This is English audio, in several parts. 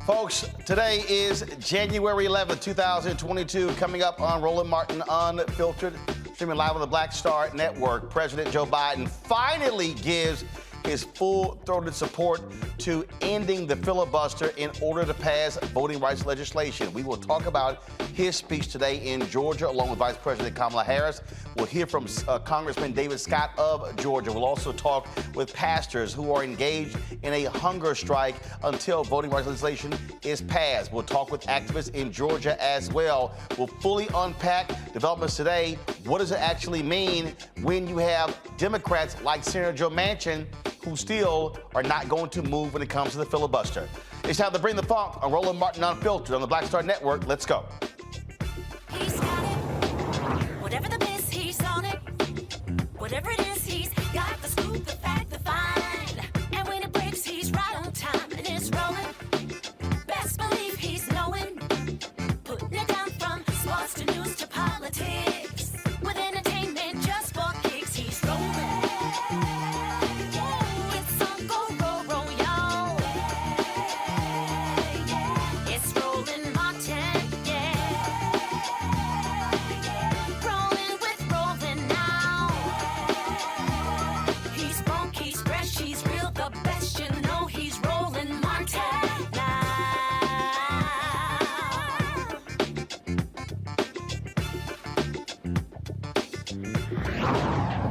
Folks, today is January 11th, 2022. Coming up on Roland Martin Unfiltered, streaming live on the Black Star Network. President Joe Biden finally gives his full-throated support to ending the filibuster in order to pass voting rights legislation. We will talk about his speech today in Georgia, along with Vice President Kamala Harris. We'll hear from Congressman David Scott of Georgia. We'll also talk with pastors who are engaged in a hunger strike until voting rights legislation is passed. We'll talk with activists in Georgia as well. We'll fully unpack developments today. What does it actually mean when you have Democrats like Senator Joe Manchin who still are not going to move when it comes to the filibuster? It's time to bring the funk on Roland Martin Unfiltered on the Black Star Network. Let's go. He's got it. Whatever the miss, he's on it. Whatever it is, he's got the scoop, the fact, the find. And when it breaks, he's right on time and it's rolling. Best believe he's knowing. Putting it down from sports to news to politics. With entertainment just for kicks, he's rolling. It's on go, roll, roll, y'all. It's Roland Martin, yeah. Rolling with Roland now. He's funk, he's fresh, he's real, the best, you know he's Roland Martin now.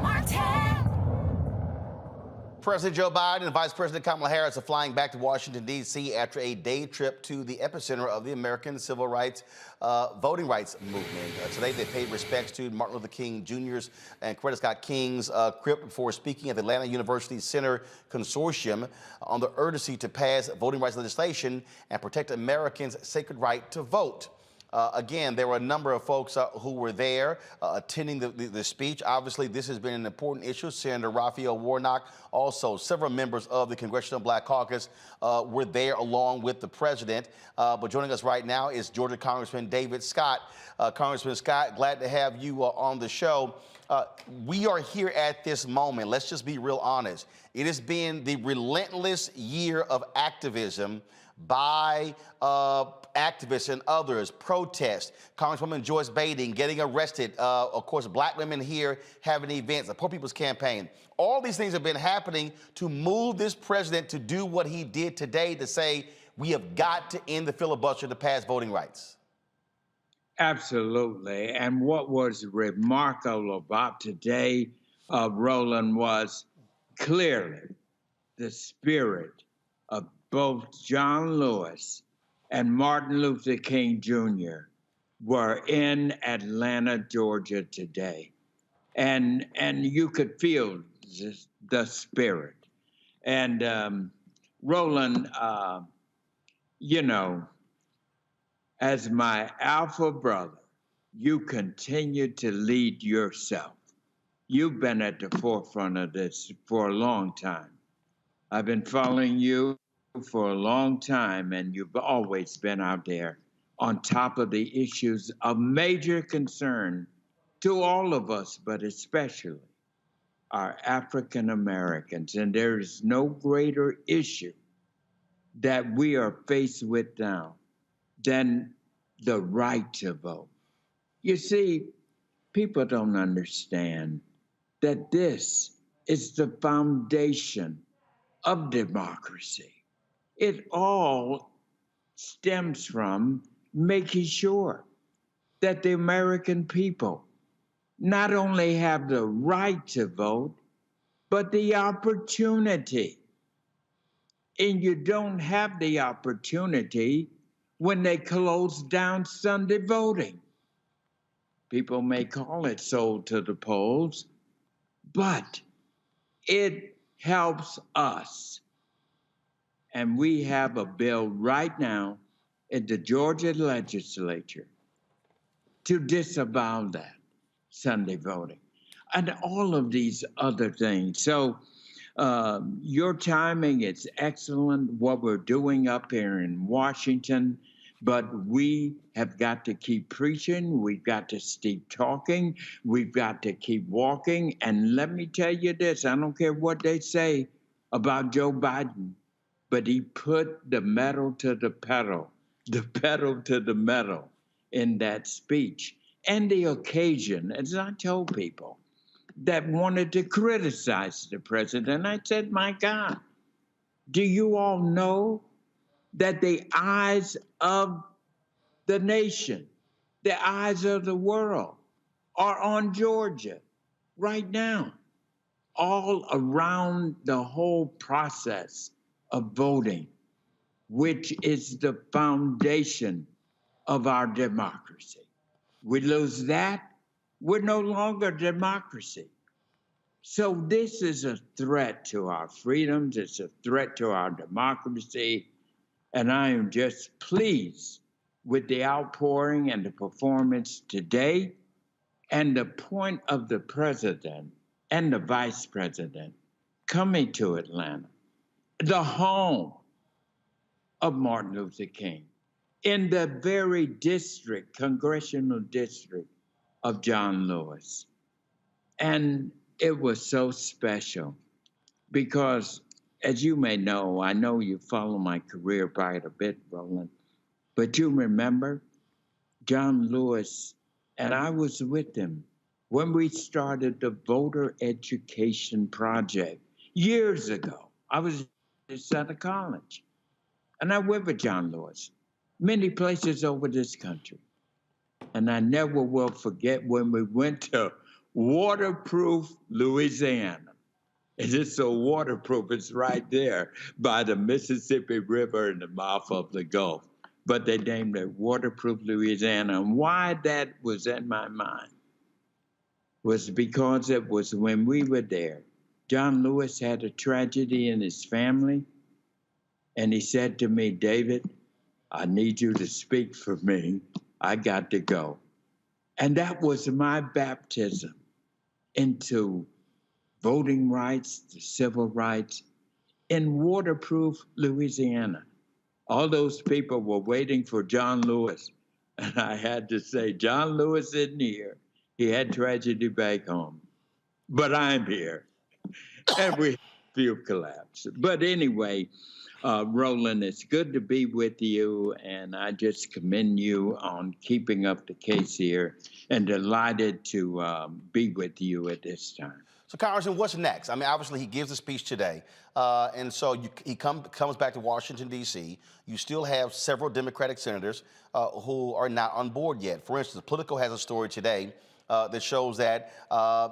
Martin! President Joe Biden and Vice President Kamala Harris are flying back to Washington, D.C. after a day trip to the epicenter of the American civil rights, voting rights movement. Today, they paid respects to Martin Luther King Jr.'s and Coretta Scott King's crypt before speaking at the Atlanta University Center Consortium on the urgency to pass voting rights legislation and protect Americans' sacred right to vote. Again, there were a number of folks who were there attending the speech. Obviously, this has been an important issue. Senator Raphael Warnock, also several members of the Congressional Black Caucus were there along with the president. But joining us right now is Georgia Congressman David Scott. Congressman Scott, glad to have you on the show. We are here at this moment. Let's just be real honest. It has been the relentless year of activism by activists and others, protests, Congresswoman Joyce Bading getting arrested, of course, black women here having events, the Poor People's Campaign. All these things have been happening to move this president to do what he did today, to say we have got to end the filibuster to pass voting rights. Absolutely. And what was remarkable about today, Roland, was clearly the spirit of both John Lewis and Martin Luther King Jr. were in Atlanta, Georgia today. And you could feel the spirit. And Roland, you know, as my alpha brother, you continue to lead yourself. You've been at the forefront of this for a long time. I've been following you for a long time, and you've always been out there on top of the issues of major concern to all of us, but especially our African Americans. And there is no greater issue that we are faced with now than the right to vote. You see, people don't understand that this is the foundation of democracy. It all stems from making sure that the American people not only have the right to vote, but the opportunity. And you don't have the opportunity when they close down Sunday voting. People may call it sold to the polls, but it helps us. And we have a bill right now in the Georgia legislature to disavow that Sunday voting and all of these other things. So your timing is excellent, what we're doing up here in Washington, but we have got to keep preaching. We've got to keep talking. We've got to keep walking. And let me tell you this, I don't care what they say about Joe Biden, but he put the pedal to the metal in that speech. And the occasion, as I told people that wanted to criticize the president, I said, my God, do you all know that the eyes of the nation, the eyes of the world are on Georgia right now, all around the whole process of voting, which is the foundation of our democracy. We lose that, we're no longer democracy. So this is a threat to our freedoms, it's a threat to our democracy, and I am just pleased with the outpouring and the performance today, and the point of the president and the vice president coming to Atlanta, the home of Martin Luther King, in the very district, congressional district of John Lewis. And it was so special because, as you may know, I know you follow my career quite a bit, Roland, but you remember John Lewis, and I was with him when we started the Voter Education Project years ago. I was at Center College, and I went with John Lewis many places over this country. And I never will forget when we went to waterproof Louisiana. And it's so waterproof, it's right there by the Mississippi River in the mouth of the Gulf. But they named it Waterproof Louisiana. And why that was in my mind was because it was when we were there. John Lewis had a tragedy in his family. And he said to me, David, I need you to speak for me. I got to go. And that was my baptism into voting rights, the civil rights in waterproof Louisiana. All those people were waiting for John Lewis. And I had to say, John Lewis isn't here. He had tragedy back home. But I'm here. And we had a few collapses. But anyway, Roland, it's good to be with you, and I just commend you on keeping up the case here, and delighted to be with you at this time. So, Congressman, what's next? I mean, obviously, he gives a speech today, and so he comes back to Washington, D.C. You still have several Democratic senators who are not on board yet. For instance, Politico has a story today that shows that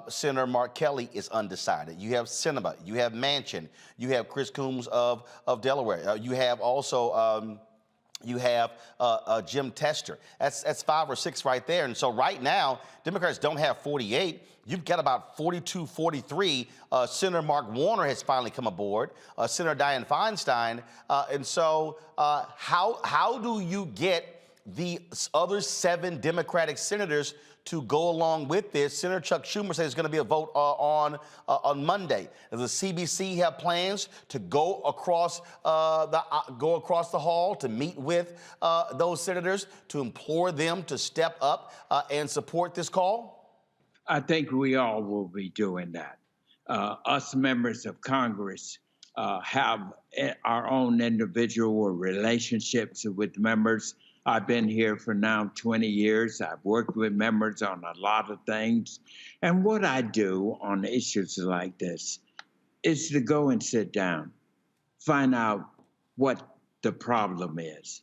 Senator Mark Kelly is undecided. You have Sinema, you have Manchin, you have Chris Coons of Delaware. You have also Jim Tester. That's 5 or 6 right there. And so right now, Democrats don't have 48. You've got about 42, 43. Senator Mark Warner has finally come aboard. Senator Dianne Feinstein. And so how do you get the other 7 Democratic senators to go along with this. Senator Chuck Schumer says there's going to be a vote on Monday. Does the CBC have plans to go across the hall to meet with those senators to implore them to step up and support this call? I think we all will be doing that. Us members of Congress have our own individual relationships with members. I've been here for now 20 years. I've worked with members on a lot of things. And what I do on issues like this is to go and sit down, find out what the problem is.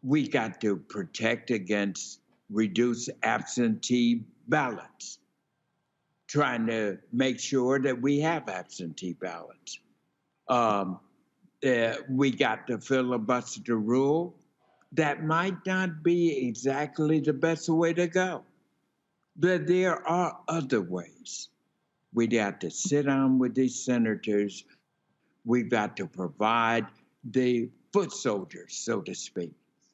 We got to protect against reduced absentee ballots, trying to make sure that we have absentee ballots. We got the filibuster rule. That might not be exactly the best way to go, but there are other ways. We got to sit down with these senators. We've got to provide the foot soldiers, so to speak,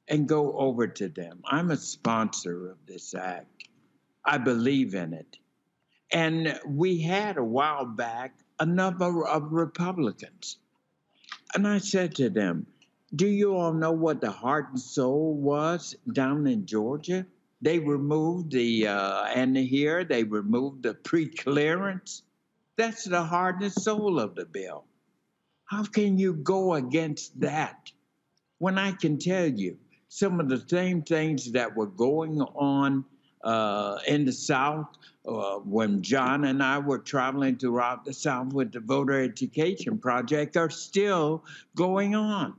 and go over to them. I'm a sponsor of this act. I believe in it. And we had a while back a number of Republicans. And I said to them, do you all know what the heart and soul was down in Georgia? They removed they removed the pre-clearance. That's the heart and soul of the bill. How can you go against that when I can tell you some of the same things that were going on in the South when John and I were traveling throughout the South with the Voter Education Project are still going on.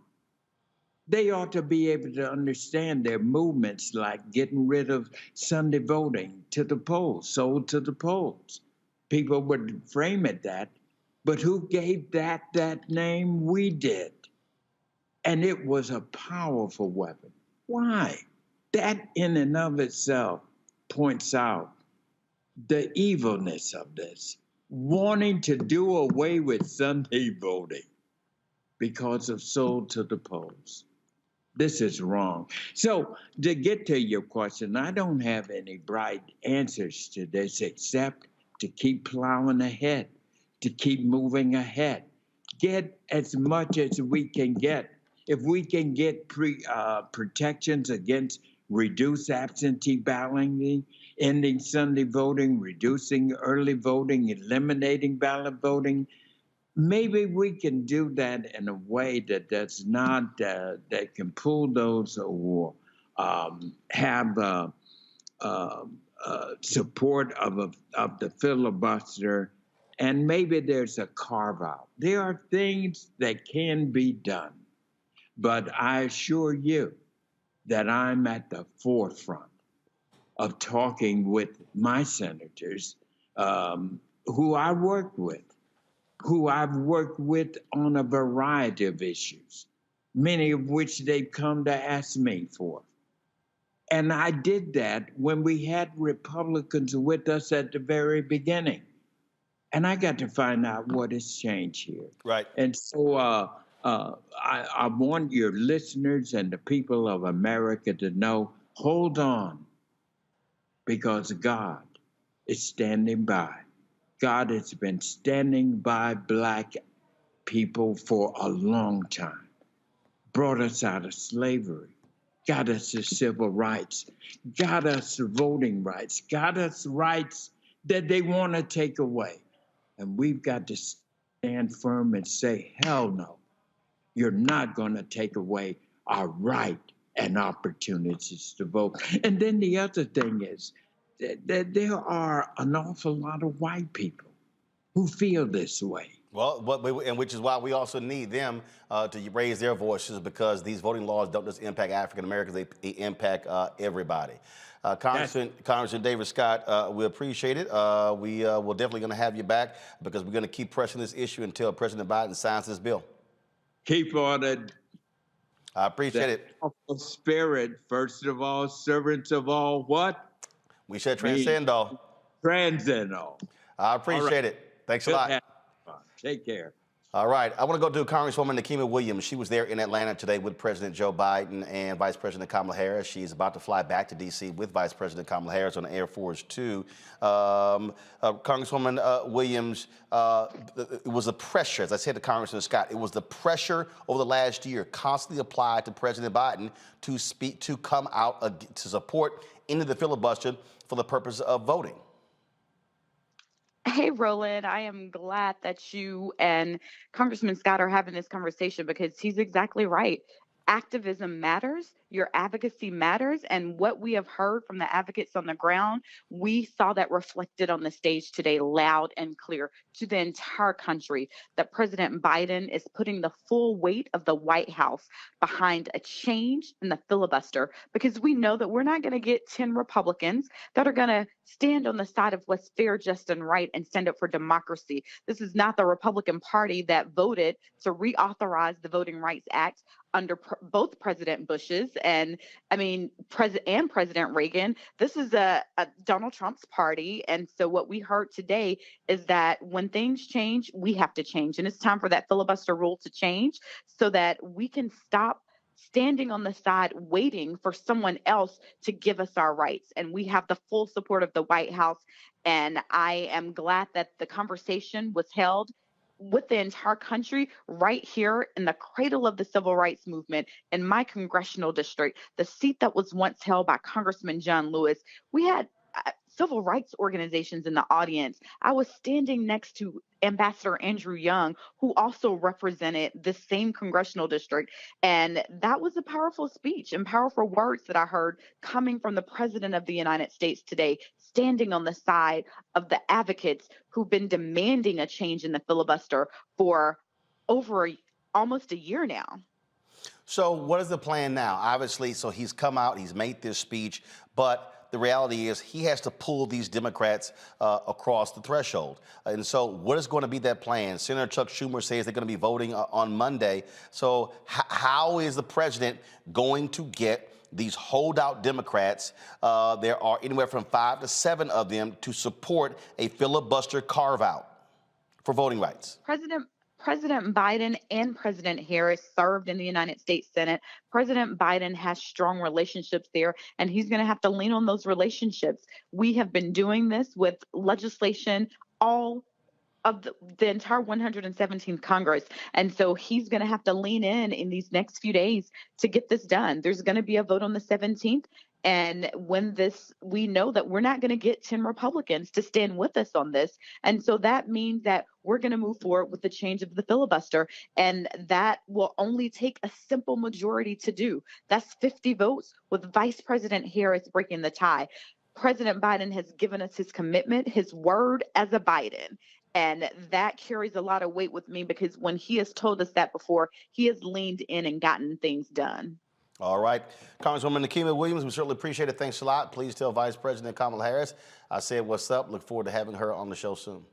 They ought to be able to understand their movements like getting rid of Sunday voting to the polls, sold to the polls. People would frame it that, but who gave that name? We did. And it was a powerful weapon. Why? That in and of itself points out the evilness of this, wanting to do away with Sunday voting because of sold to the polls. This is wrong. So to get to your question, I don't have any bright answers to this except to keep plowing ahead, to keep moving ahead, get as much as we can get. If we can get protections against reduced absentee balloting, ending Sunday voting, reducing early voting, eliminating ballot voting, maybe we can do that in a way that does not, that can pull those or have support of the filibuster, and maybe there's a carve out. There are things that can be done, but I assure you that I'm at the forefront of talking with my senators who I work with, who I've worked with on a variety of issues, many of which they've come to ask me for. And I did that when we had Republicans with us at the very beginning. And I got to find out what has changed here. Right. And so I want your listeners and the people of America to know, hold on, because God is standing by. God has been standing by Black people for a long time, brought us out of slavery, got us to civil rights, got us to voting rights, got us rights that they want to take away. And we've got to stand firm and say, hell no, you're not going to take away our right and opportunities to vote. And then the other thing is that there are an awful lot of white people who feel this way. Well, and which is why we also need them to raise their voices, because these voting laws don't just impact African Americans, they impact everybody. Congressman David Scott, we appreciate it. We will definitely going to have you back, because we're going to keep pressing this issue until President Biden signs this bill. Keep on it. I appreciate it. Spirit, first of all, servants of all, what? We should transcend all. Transcend all. I appreciate it. Thanks a lot. Take care. All right, I want to go to Congresswoman Nikema Williams. She was there in Atlanta today with President Joe Biden and Vice President Kamala Harris. She's about to fly back to D.C. with Vice President Kamala Harris on Air Force Two. Congresswoman Williams, it was the pressure, as I said to Congressman Scott, it was the pressure over the last year constantly applied to President Biden to come out to support into the filibuster for the purpose of voting. Hey, Roland, I am glad that you and Congressman Scott are having this conversation because he's exactly right. Activism matters, your advocacy matters, and what we have heard from the advocates on the ground, we saw that reflected on the stage today loud and clear to the entire country that President Biden is putting the full weight of the White House behind a change in the filibuster because we know that we're not going to get 10 Republicans that are going to stand on the side of what's fair, just, and right and stand up for democracy. This is not the Republican Party that voted to reauthorize the Voting Rights Act under both President Bush's and President Reagan. This is a Donald Trump's party. And so what we heard today is that when things change, we have to change. And it's time for that filibuster rule to change so that we can stop standing on the side waiting for someone else to give us our rights. And we have the full support of the White House. And I am glad that the conversation was held with the entire country right here in the cradle of the civil rights movement in my congressional district, the seat that was once held by Congressman John Lewis. We had civil rights organizations in the audience. I was standing next to Ambassador Andrew Young, who also represented the same congressional district. And that was a powerful speech and powerful words that I heard coming from the President of the United States today, standing on the side of the advocates who've been demanding a change in the filibuster for over almost a year now. So what is the plan now? Obviously, so he's come out, he's made this speech, but the reality is he has to pull these Democrats across the threshold. And so what is going to be that plan? Senator Chuck Schumer says they're going to be voting on Monday. So how is the president going to get these holdout Democrats, there are anywhere from 5 to 7 of them, to support a filibuster carve-out for voting rights? President Biden and President Harris served in the United States Senate. President Biden has strong relationships there, and he's going to have to lean on those relationships. We have been doing this with legislation all of the entire 117th Congress. And so he's going to have to lean in these next few days to get this done. There's going to be a vote on the 17th. And we know that we're not going to get 10 Republicans to stand with us on this. And so that means that we're going to move forward with the change of the filibuster. And that will only take a simple majority to do. That's 50 votes with Vice President Harris breaking the tie. President Biden has given us his commitment, his word as a Biden. And that carries a lot of weight with me because when he has told us that before, he has leaned in and gotten things done. All right. Congresswoman Nikema Williams, we certainly appreciate it. Thanks a lot. Please tell Vice President Kamala Harris I said what's up. Look forward to having her on the show soon.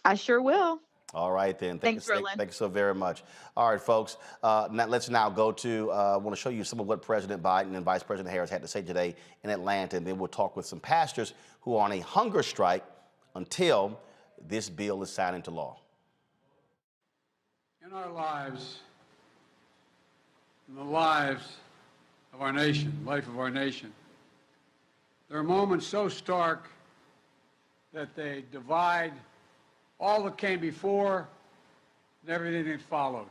I sure will. All right, then. Thanks, Roland. Thank you so very much. All right, folks. Let's now go to, I want to show you some of what President Biden and Vice President Harris had to say today in Atlanta, and then we'll talk with some pastors who are on a hunger strike until this bill is signed into law. In our lives, in the lives of our nation, life of our nation, there are moments so stark that they divide all that came before and everything that followed.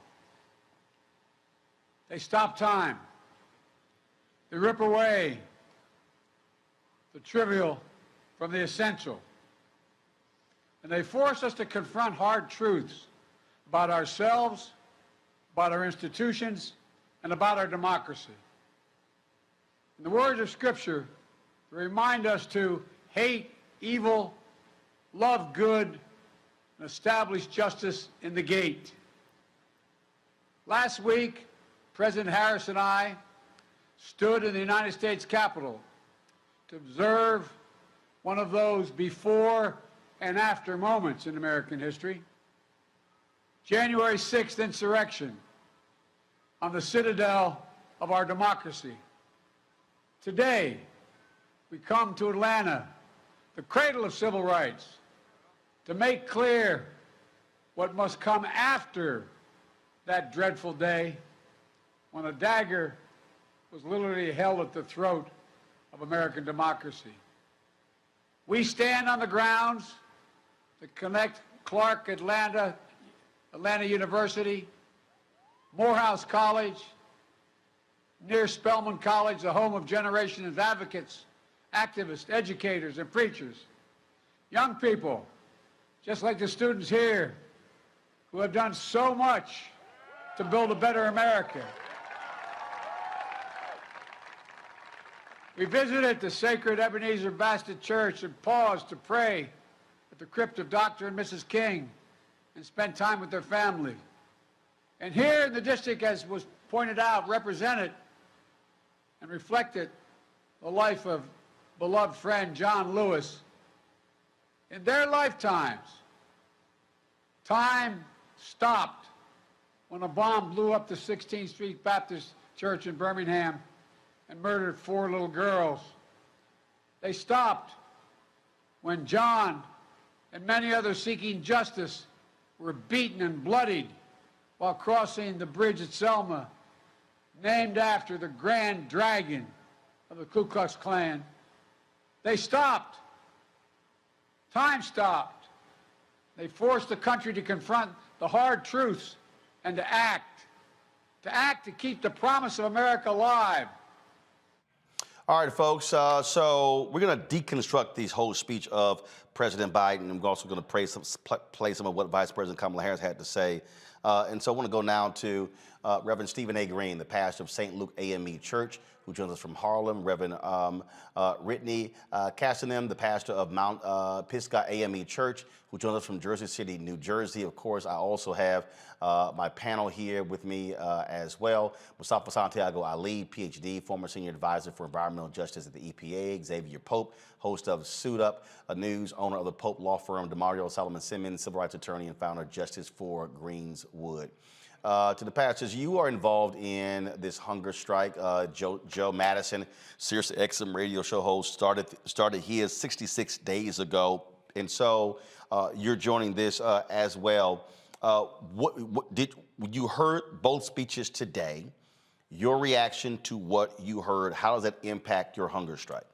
They stop time. They rip away the trivial from the essential. And they force us to confront hard truths about ourselves, about our institutions, and about our democracy. In the words of Scripture, they remind us to hate evil, love good, and establish justice in the gate. Last week, President Harris and I stood in the United States Capitol to observe one of those before and after moments in American history. January 6th insurrection on the citadel of our democracy. Today, we come to Atlanta, the cradle of civil rights, to make clear what must come after that dreadful day when a dagger was literally held at the throat of American democracy. We stand on the grounds that connect Clark, Atlanta University, Morehouse College, near Spelman College, the home of generations of advocates, activists, educators, and preachers. Young people, just like the students here, who have done so much to build a better America. We visited the sacred Ebenezer Baptist Church and paused to pray at the crypt of Dr. and Mrs. King and spent time with their family. And here in the district, as was pointed out, represented and reflected the life of beloved friend John Lewis. In their lifetimes, time stopped when a bomb blew up the 16th Street Baptist Church in Birmingham and murdered 4 little girls. They stopped when John and many others seeking justice were beaten and bloodied while crossing the bridge at Selma, named after the Grand Dragon of the Ku Klux Klan. They stopped. Time stopped. They forced the country to confront the hard truths and to act to keep the promise of America alive. All right, folks, so we're going to deconstruct this whole speech of President Biden, and we're also going to play some of what Vice President Kamala Harris had to say. And so I want to go now to Reverend Stephen A. Green, the pastor of St. Luke AME Church, who joins us from Harlem, Reverend Whitney Castanem, the pastor of Mount Pisgah AME Church, who joins us from Jersey City, New Jersey. Of course, I also have my panel here with me as well. Mustafa Santiago Ali, PhD, former senior advisor for environmental justice at the EPA. Xavier Pope, host of Suit Up News, owner of the Pope law firm. DeMario Solomon Simmons, civil rights attorney and founder of Justice for Greenswood. To the pastors, you are involved in this hunger strike. Joe Madison, Sirius XM radio show host, started his 66 days ago, and so you're joining this as well. You heard both speeches today? Your reaction to what you heard? How does that impact your hunger strike?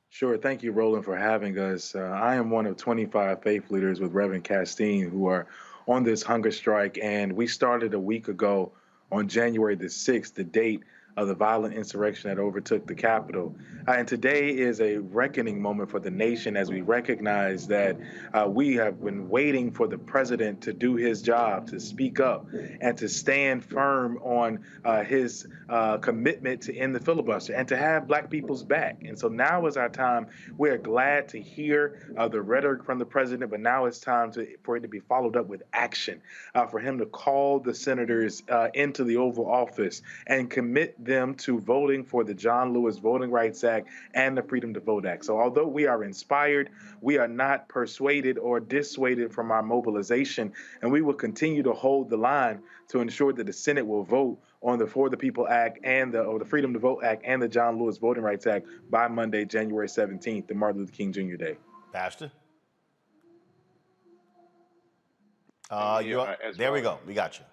Sure. Thank you, Roland, for having us. I am one of 25 faith leaders with Reverend Castine who are on this hunger strike, and we started a week ago on January the 6th, the date of the violent insurrection that overtook the Capitol. And today is a reckoning moment for the nation as we recognize that we have been waiting for the president to do his job, to speak up and to stand firm on his commitment to end the filibuster and to have Black people's back. And so now is our time. We are glad to hear the rhetoric from the president, but now it's time for it to be followed up with action, for him to call the senators into the Oval Office and commit them to voting for the John Lewis Voting Rights Act and the Freedom to Vote Act. So although we are inspired, we are not persuaded or dissuaded from our mobilization, and we will continue to hold the line to ensure that the Senate will vote on the For the People Act and the Freedom to Vote Act and the John Lewis Voting Rights Act by Monday, January 17th, the Martin Luther King Jr. Day. Pastor? There we go. We got you.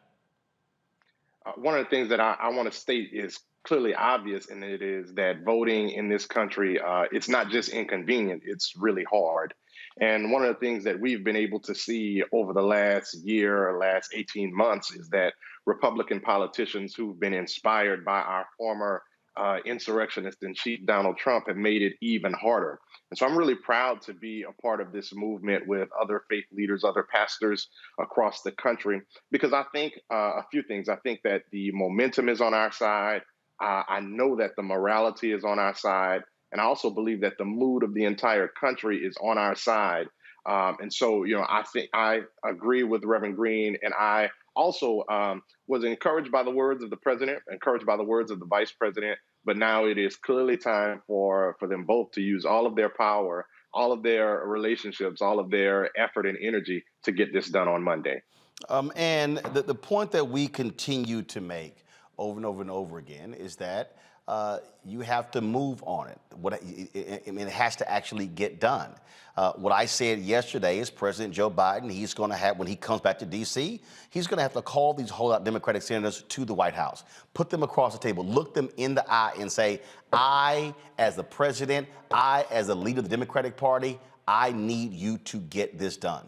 One of the things that I want to state is clearly obvious, and it is that voting in this country, it's not just inconvenient, it's really hard. And one of the things that we've been able to see over the last year or last 18 months is that Republican politicians who've been inspired by our former insurrectionist in chief Donald Trump have made it even harder. And so I'm really proud to be a part of this movement with other faith leaders, other pastors across the country, because I think a few things. I think that the momentum is on our side. I know that the morality is on our side. And I also believe that the mood of the entire country is on our side. And so, I think I agree with Reverend Green, and I also was encouraged by the words of the president, encouraged by the words of the vice president. But now it is clearly time for them both to use all of their power, all of their relationships, all of their effort and energy to get this done on Monday. And the point that we continue to make over and over and over again is that you have to move on it. I mean, it has to actually get done. What I said yesterday is President Joe Biden, he's going to have, when he comes back to D.C., he's going to have to call these holdout Democratic senators to the White House, put them across the table, look them in the eye and say, I, as the president, I, as the leader of the Democratic Party, I need you to get this done.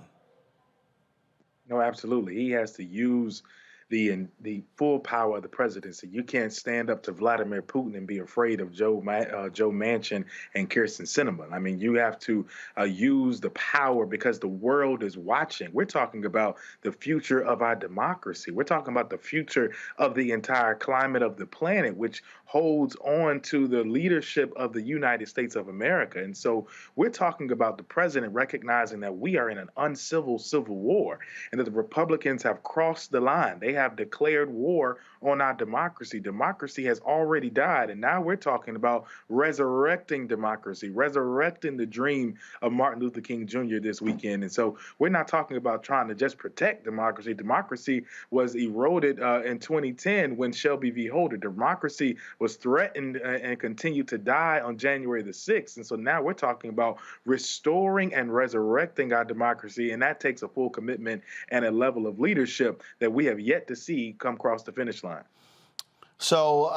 No, absolutely. He has to use the full power of the presidency. You can't stand up to Vladimir Putin and be afraid of Joe Manchin and Kyrsten Sinema. I mean, you have to use the power because the world is watching. We're talking about the future of our democracy. We're talking about the future of the entire climate of the planet, which holds on to the leadership of the United States of America. And so we're talking about the president recognizing that we are in an uncivil civil war and that the Republicans have crossed the line. They have declared war on our democracy. Democracy has already died, and now we're talking about resurrecting democracy, resurrecting the dream of Martin Luther King Jr. this weekend. And so we're not talking about trying to just protect democracy. Democracy was eroded in 2010 when Shelby v. Holder. Democracy was threatened and continued to die on January the 6th. And so now we're talking about restoring and resurrecting our democracy, and that takes a full commitment and a level of leadership that we have yet to see come across the finish line. So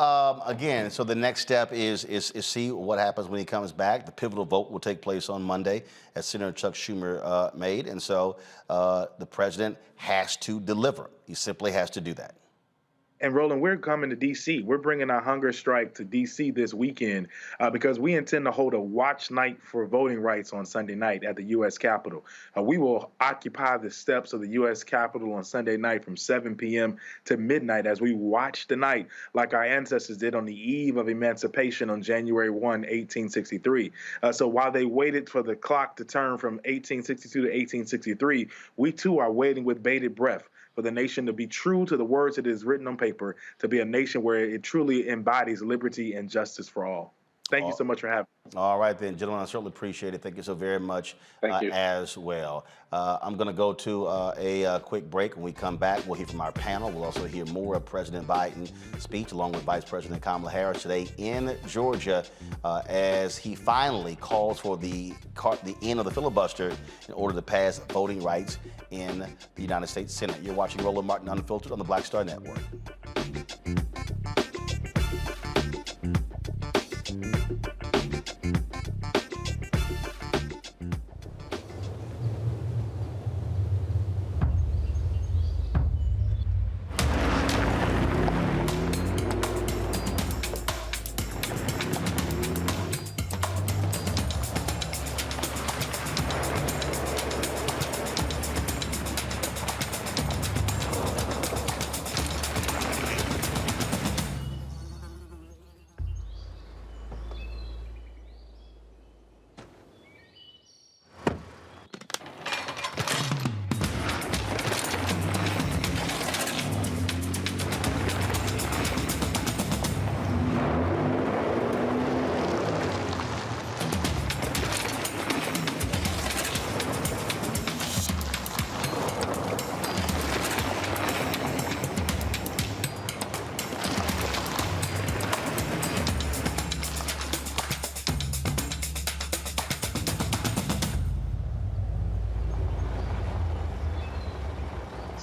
again, so the next step is see what happens when he comes back. The pivotal vote will take place on Monday, as Senator Chuck Schumer made, and so the president has to deliver. He simply has to do that. And Roland, we're coming to D.C. We're bringing our hunger strike to D.C. this weekend because we intend to hold a watch night for voting rights on Sunday night at the U.S. Capitol. We will occupy the steps of the U.S. Capitol on Sunday night from 7 p.m. to midnight as we watch the night like our ancestors did on the eve of emancipation on January 1, 1863. So while they waited for the clock to turn from 1862 to 1863, we too are waiting with bated breath for the nation to be true to the words that is written on paper, to be a nation where it truly embodies liberty and justice for all. Thank you so much for having me. All right, then, gentlemen, I certainly appreciate it. Thank you so very much as well. I'm going to go to a quick break. When we come back, we'll hear from our panel. We'll also hear more of President Biden's speech, along with Vice President Kamala Harris today in Georgia, as he finally calls for the end of the filibuster in order to pass voting rights in the United States Senate. You're watching Roland Martin Unfiltered on the Black Star Network.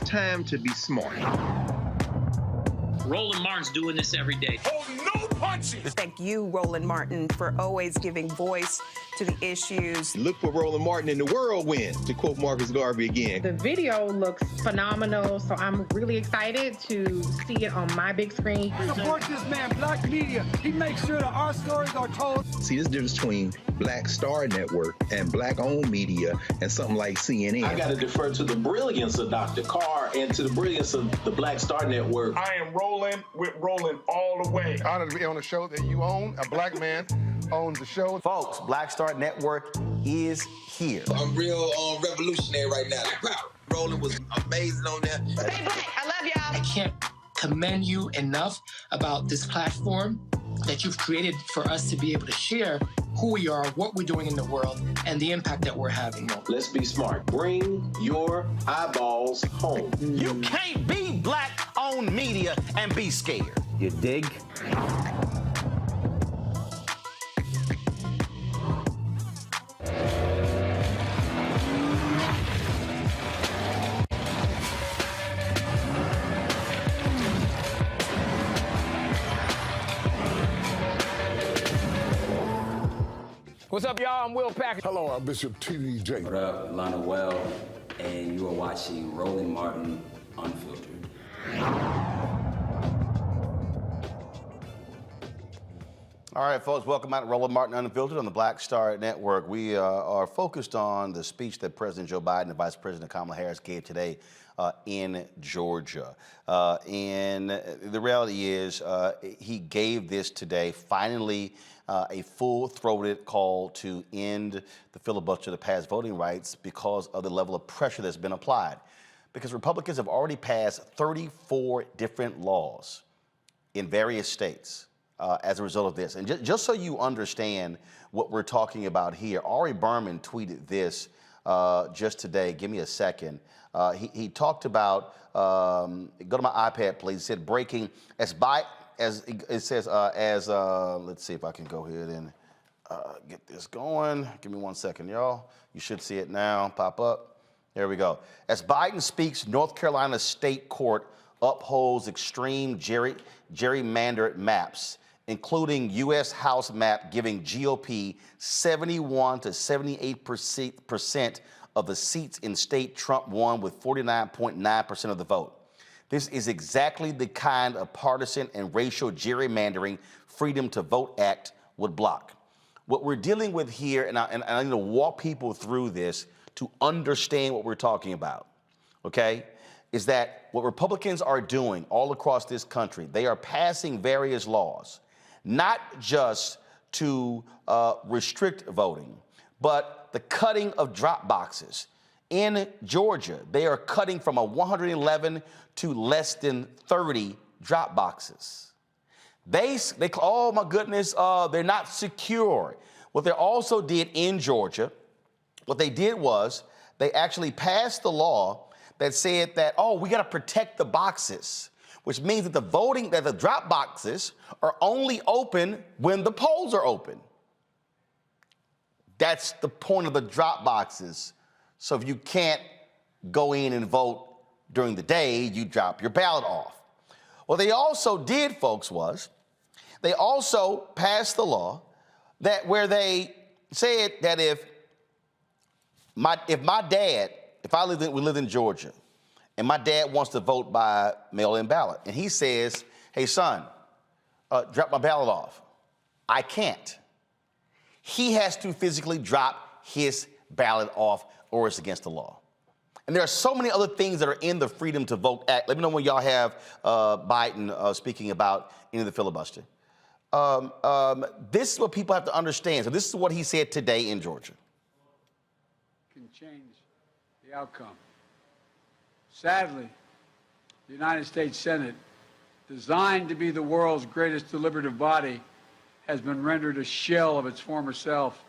Time to be smart. Roland Martin's doing this every day. Oh, no punches! Thank you, Roland Martin, for always giving voice to the issues. Look for Roland Martin in the whirlwind, to quote Marcus Garvey again. The video looks phenomenal, so I'm really excited to see it on my big screen. Support this man, Black Media. He makes sure that our stories are told. See, there's a difference between Black Star Network and Black-owned media and something like CNN. I got to defer to the brilliance of Dr. Carr and to the brilliance of the Black Star Network. I am rolling with Roland all the way. Honored to be on a show that you own. A black man owns the show. Folks, Black Star Network is here. I'm real revolutionary right now. Roland was amazing on there. Stay black. I love y'all. I can't commend you enough about this platform that you've created for us to be able to share who we are, what we're doing in the world, and the impact that we're having. Let's be smart. Bring your eyeballs home. You can't be Black-owned media and be scared. You dig? What's up, y'all? I'm Will Packer. Hello, I'm Bishop T.D.J. What up, Lana Well, and you are watching Roland Martin Unfiltered. All right, folks, welcome out to Roland Martin Unfiltered on the Black Star Network. We are focused on the speech that President Joe Biden and Vice President Kamala Harris gave today in Georgia. And the reality is he gave this today, finally, a full-throated call to end the filibuster to pass voting rights because of the level of pressure that's been applied. Because Republicans have already passed 34 different laws in various states as a result of this. And just so you understand what we're talking about here, Ari Berman tweeted this just today. Give me a second. He talked about, go to my iPad, please. He said, breaking, let's see if I can go ahead and get this going. Give me 1 second, y'all. You should see it now pop up. There we go. As Biden speaks, North Carolina State Court upholds extreme gerrymandered maps, including U.S. House map giving GOP 71 to 78% of the seats in state Trump won with 49.9% of the vote. This is exactly the kind of partisan and racial gerrymandering Freedom to Vote Act would block. What we're dealing with here, and I need to walk people through this to understand what we're talking about, okay, is that what Republicans are doing all across this country, they are passing various laws, not just to restrict voting, but the cutting of drop boxes. In Georgia, they are cutting from 111 to less than 30 drop boxes. They oh my goodness, they're not secure. What they also did in Georgia, what they did was they actually passed the law that said that, oh, we got to protect the boxes, which means that the drop boxes are only open when the polls are open. That's the point of the drop boxes. So if you can't go in and vote during the day, you drop your ballot off. What they also did, folks, was they also passed the law that where they said that if we live in Georgia, and my dad wants to vote by mail-in ballot, and he says, hey, son, drop my ballot off. I can't. He has to physically drop his ballot off or it's against the law. And there are so many other things that are in the Freedom to Vote Act. Let me know when y'all have Biden speaking about any of the filibuster. This is what people have to understand. So this is what he said today in Georgia. Can change the outcome. Sadly, the United States Senate, designed to be the world's greatest deliberative body, has been rendered a shell of its former self.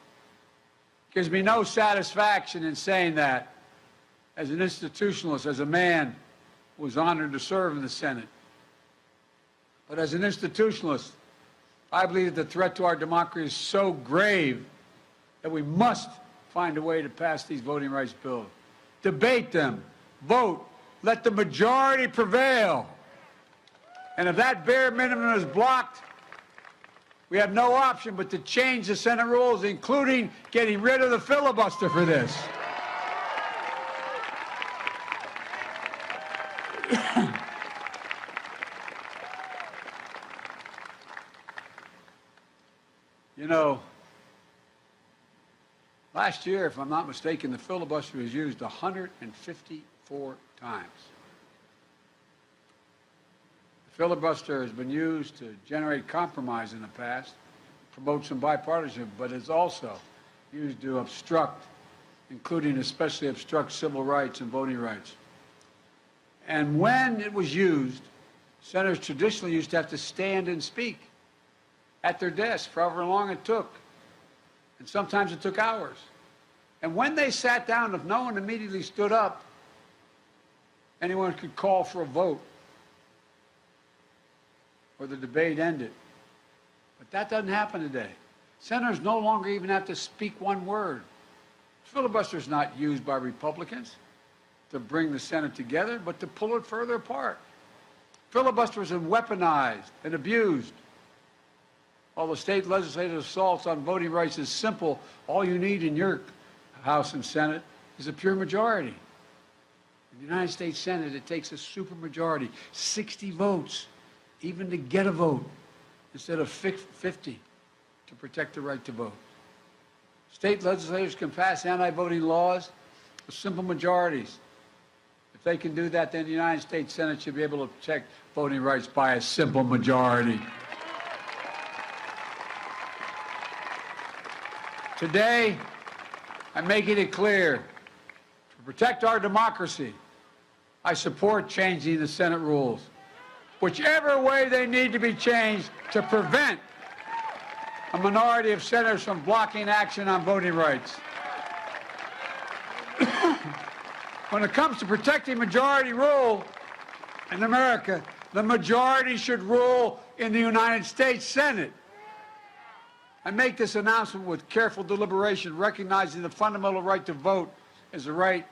Gives me no satisfaction in saying that as an institutionalist, as a man who was honored to serve in the Senate. But as an institutionalist, I believe that the threat to our democracy is so grave that we must find a way to pass these voting rights bills. Debate them, vote, let the majority prevail. And if that bare minimum is blocked, we have no option but to change the Senate rules, including getting rid of the filibuster for this. You know, last year, if I'm not mistaken, the filibuster was used 154 times. Filibuster has been used to generate compromise in the past, promote some bipartisanship, but it's also used to obstruct, including especially obstruct civil rights and voting rights. And when it was used, senators traditionally used to have to stand and speak at their desk for however long it took. And sometimes it took hours. And when they sat down, if no one immediately stood up, anyone could call for a vote, or the debate ended. But that doesn't happen today. Senators no longer even have to speak one word. Filibuster is not used by Republicans to bring the Senate together, but to pull it further apart. Filibuster is weaponized and abused While the state legislative assaults on voting rights is simple, all you need in your House and Senate is a pure majority. In the United States Senate, it takes a supermajority, 60 votes, even to get a vote, instead of 50 to protect the right to vote. State legislators can pass anti-voting laws with simple majorities. If they can do that, then the United States Senate should be able to protect voting rights by a simple majority. Today, I'm making it clear, to protect our democracy, I support changing the Senate rules, whichever way they need to be changed to prevent a minority of senators from blocking action on voting rights. When it comes to protecting majority rule in America, the majority should rule in the United States Senate. I make this announcement with careful deliberation, recognizing the fundamental right to vote is a right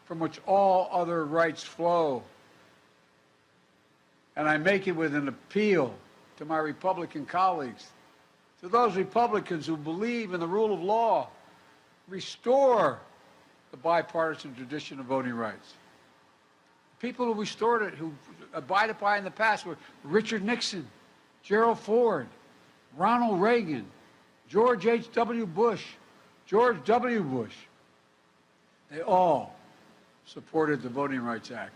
from which all other rights flow. And I make it with an appeal to my Republican colleagues, to those Republicans who believe in the rule of law, restore the bipartisan tradition of voting rights. People who restored it, who abided by it in the past were Richard Nixon, Gerald Ford, Ronald Reagan, George H.W. Bush, George W. Bush. They all supported the Voting Rights Act.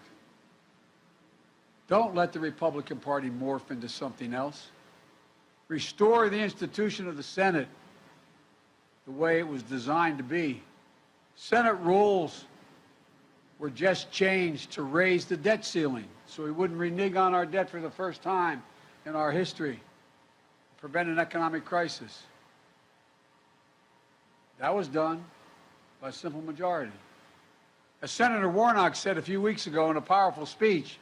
Don't let the Republican Party morph into something else. Restore the institution of the Senate the way it was designed to be. Senate rules were just changed to raise the debt ceiling so we wouldn't renege on our debt for the first time in our history, prevent an economic crisis. That was done by a simple majority. As Senator Warnock said a few weeks ago in a powerful speech,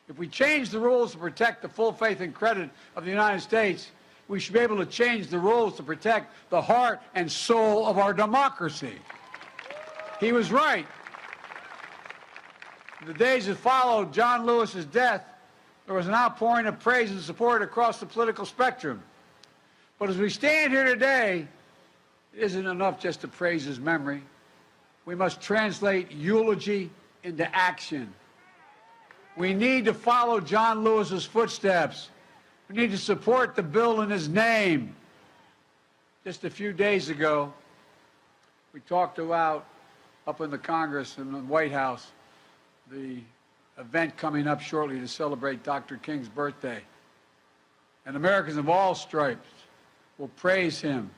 if we change the rules to protect the full faith and credit of the United States, we should be able to change the rules to protect the heart and soul of our democracy. He was right. In the days that followed John Lewis's death, there was an outpouring of praise and support across the political spectrum. But as we stand here today, it isn't enough just to praise his memory. We must translate eulogy into action. We need to follow John Lewis's footsteps. We need to support the bill in his name. Just a few days ago, we talked about, up in the Congress and the White House, the event coming up shortly to celebrate Dr. King's birthday. And Americans of all stripes will praise him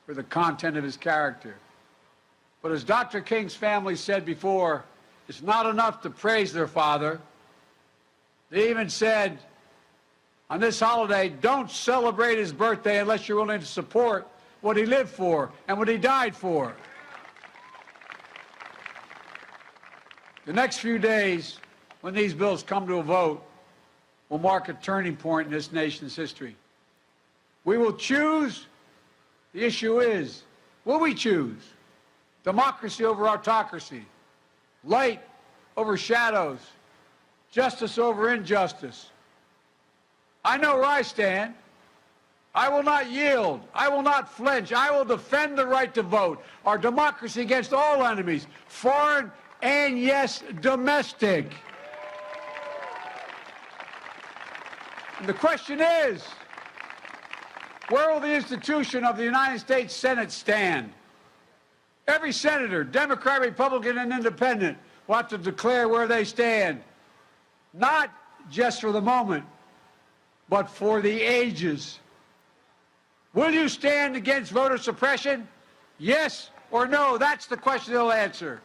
for the content of his character. But as Dr. King's family said before, it's not enough to praise their father. They even said, on this holiday, don't celebrate his birthday unless you're willing to support what he lived for and what he died for. The next few days, when these bills come to a vote, will mark a turning point in this nation's history. We will choose. The issue is, will we choose democracy over autocracy, light over shadows, justice over injustice? I know where I stand. I will not yield. I will not flinch. I will defend the right to vote, our democracy against all enemies, foreign and, yes, domestic. And the question is, where will the institution of the United States Senate stand? Every senator, Democrat, Republican, and Independent, will have to declare where they stand, not just for the moment, but for the ages. Will you stand against voter suppression? Yes or no? That's the question they'll answer.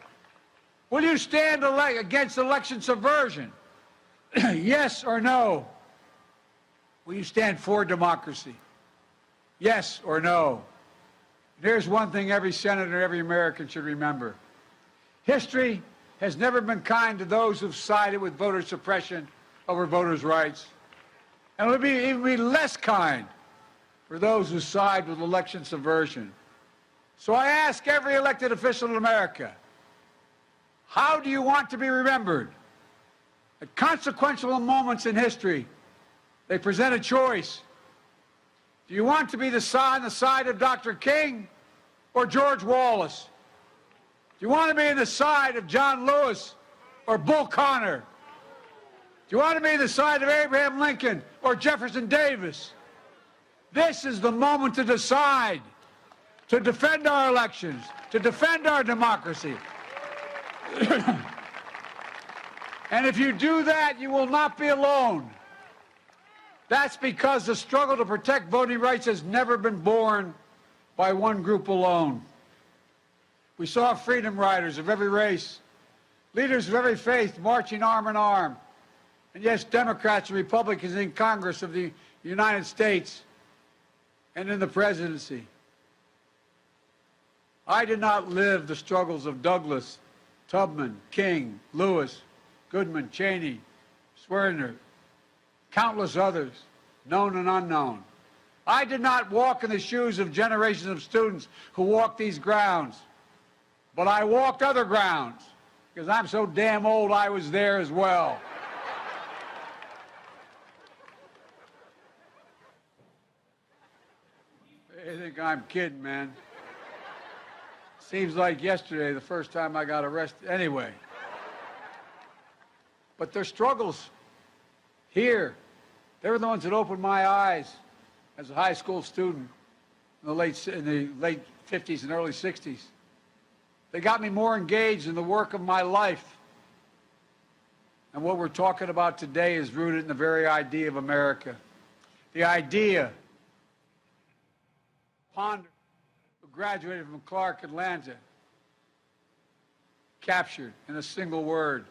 Will you stand against election subversion? Yes or no? Will you stand for democracy? Yes or no? There's one thing every senator, every American should remember. History has never been kind to those who've sided with voter suppression over voters' rights. And it will even be less kind for those who side with election subversion. So I ask every elected official in America, how do you want to be remembered? At consequential moments in history, they present a choice. Do you want to be on the side of Dr. King or George Wallace? Do you want to be on the side of John Lewis or Bull Connor? Do you want to be on the side of Abraham Lincoln or Jefferson Davis? This is the moment to decide, to defend our elections, to defend our democracy. And if you do that, you will not be alone. That's because the struggle to protect voting rights has never been born by one group alone. We saw freedom riders of every race, leaders of every faith marching arm in arm, and yes, Democrats and Republicans in Congress of the United States and in the presidency. I did not live the struggles of Douglas, Tubman, King, Lewis, Goodman, Cheney, Swerner, countless others, known and unknown. I did not walk in the shoes of generations of students who walked these grounds, but I walked other grounds because I'm so damn old I was there as well. They think I'm kidding, man. Seems like yesterday, the first time I got arrested. Anyway. But their struggles here, they were the ones that opened my eyes as a high school student in the late 50s and early 60s. They got me more engaged in the work of my life. And what we're talking about today is rooted in the very idea of America. The idea, Ponder, who graduated from Clark, Atlanta, captured in a single word.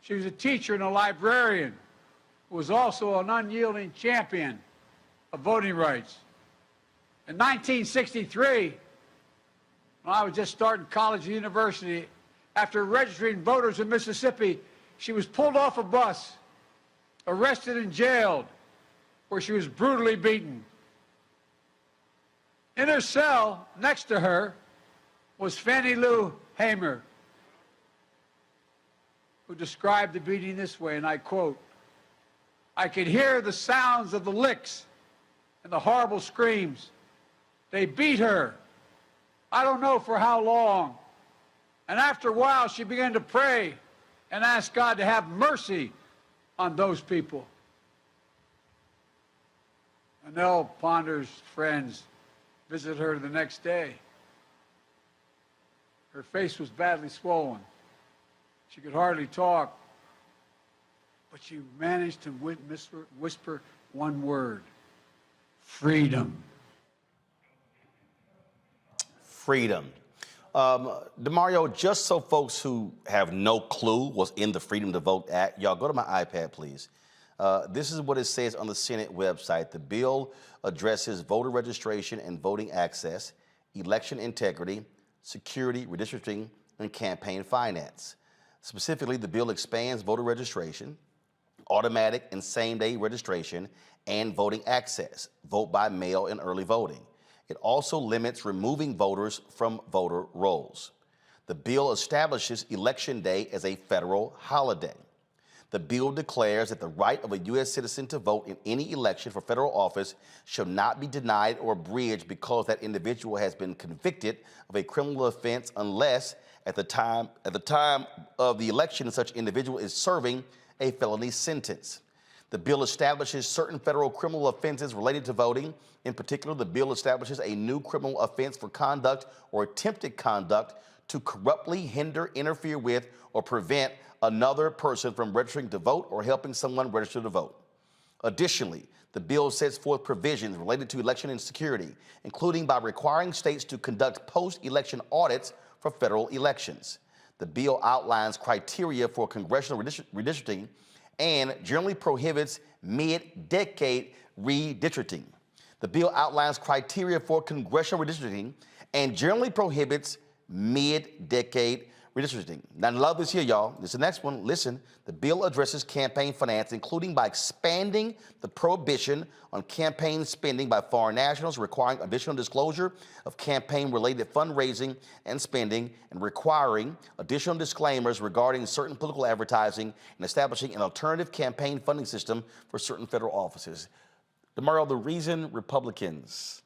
She was a teacher and a librarian who was also an unyielding champion of voting rights. In 1963, when I was just starting college and university, after registering voters in Mississippi, she was pulled off a bus, arrested and jailed, where she was brutally beaten. In her cell, next to her, was Fannie Lou Hamer, who described the beating this way, and I quote, "I could hear the sounds of the licks and the horrible screams. They beat her. I don't know for how long. And after a while, she began to pray and ask God to have mercy on those people." Annelle Ponder's friends visited her the next day. Her face was badly swollen. She could hardly talk, but she managed to whisper one word: freedom. Freedom. DeMario, just so folks who have no clue what's in the Freedom to Vote Act, y'all go to my iPad, please. This is what it says on the Senate website. The bill addresses voter registration and voting access, election integrity, security, redistricting, and campaign finance. Specifically, the bill expands voter registration, automatic and same-day registration, and voting access, vote by mail and early voting. It also limits removing voters from voter rolls. The bill establishes Election Day as a federal holiday. The bill declares that the right of a U.S. citizen to vote in any election for federal office shall not be denied or abridged because that individual has been convicted of a criminal offense unless at the time of the election such individual is serving a felony sentence. The bill establishes certain federal criminal offenses related to voting. In particular, the bill establishes a new criminal offense for conduct or attempted conduct to corruptly hinder, interfere with, or prevent another person from registering to vote or helping someone register to vote. Additionally, the bill sets forth provisions related to election and security, including by requiring states to conduct post-election audits for federal elections. The bill outlines criteria for congressional redistricting and generally prohibits mid-decade redistricting. The bill outlines criteria for congressional redistricting and generally prohibits mid-decade redistricting. Now, love this here, y'all. This is the next one. Listen, the bill addresses campaign finance, including by expanding the prohibition on campaign spending by foreign nationals, requiring additional disclosure of campaign-related fundraising and spending, and requiring additional disclaimers regarding certain political advertising, and establishing an alternative campaign funding system for certain federal offices. DeMario, the reason Republicans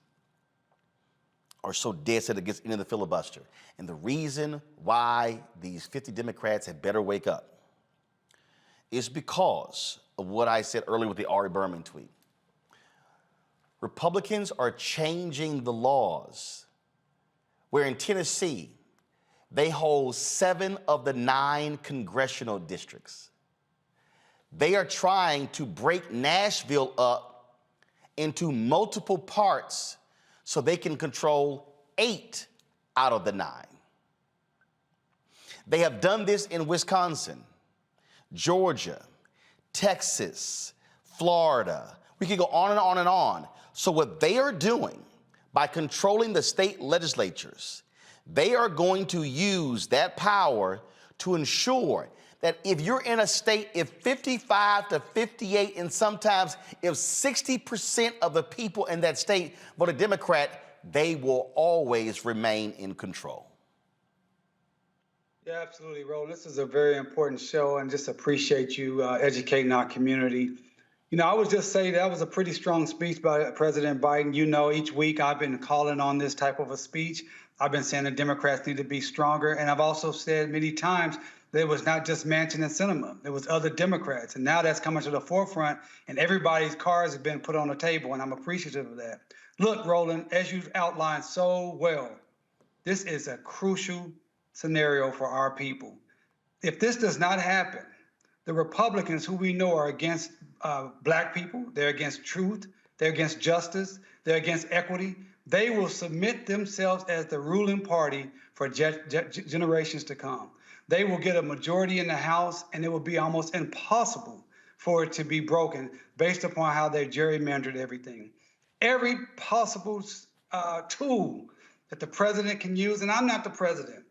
are so dead set against ending the filibuster, and the reason why these 50 Democrats had better wake up, is because of what I said earlier with the Ari Berman tweet. Republicans are changing the laws, where in Tennessee, they hold 7 of the 9 congressional districts. They are trying to break Nashville up into multiple parts so they can control 8 out of the 9. They have done this in Wisconsin, Georgia, Texas, Florida. We can go on and on and on. So what they are doing by controlling the state legislatures, they are going to use that power to ensure that if you're in a state, if 55 to 58, and sometimes if 60% of the people in that state voted Democrat, they will always remain in control. Yeah, absolutely, Roland. This is a very important show, and just appreciate you educating our community. You know, I would just say that was a pretty strong speech by President Biden. You know, each week I've been calling on this type of a speech. I've been saying the Democrats need to be stronger, and I've also said many times that it was not just Manchin and Sinema. There was other Democrats, and now that's coming to the forefront, and everybody's cards have been put on the table, and I'm appreciative of that. Look, Roland, as you've outlined so well, this is a crucial scenario for our people. If this does not happen, the Republicans, who we know are against Black people, they're against truth, they're against justice, they're against equity, they will submit themselves as the ruling party for generations to come. They will get a majority in the House, and it will be almost impossible for it to be broken based upon how they gerrymandered everything. Every possible tool that the president can use, and I'm not the president.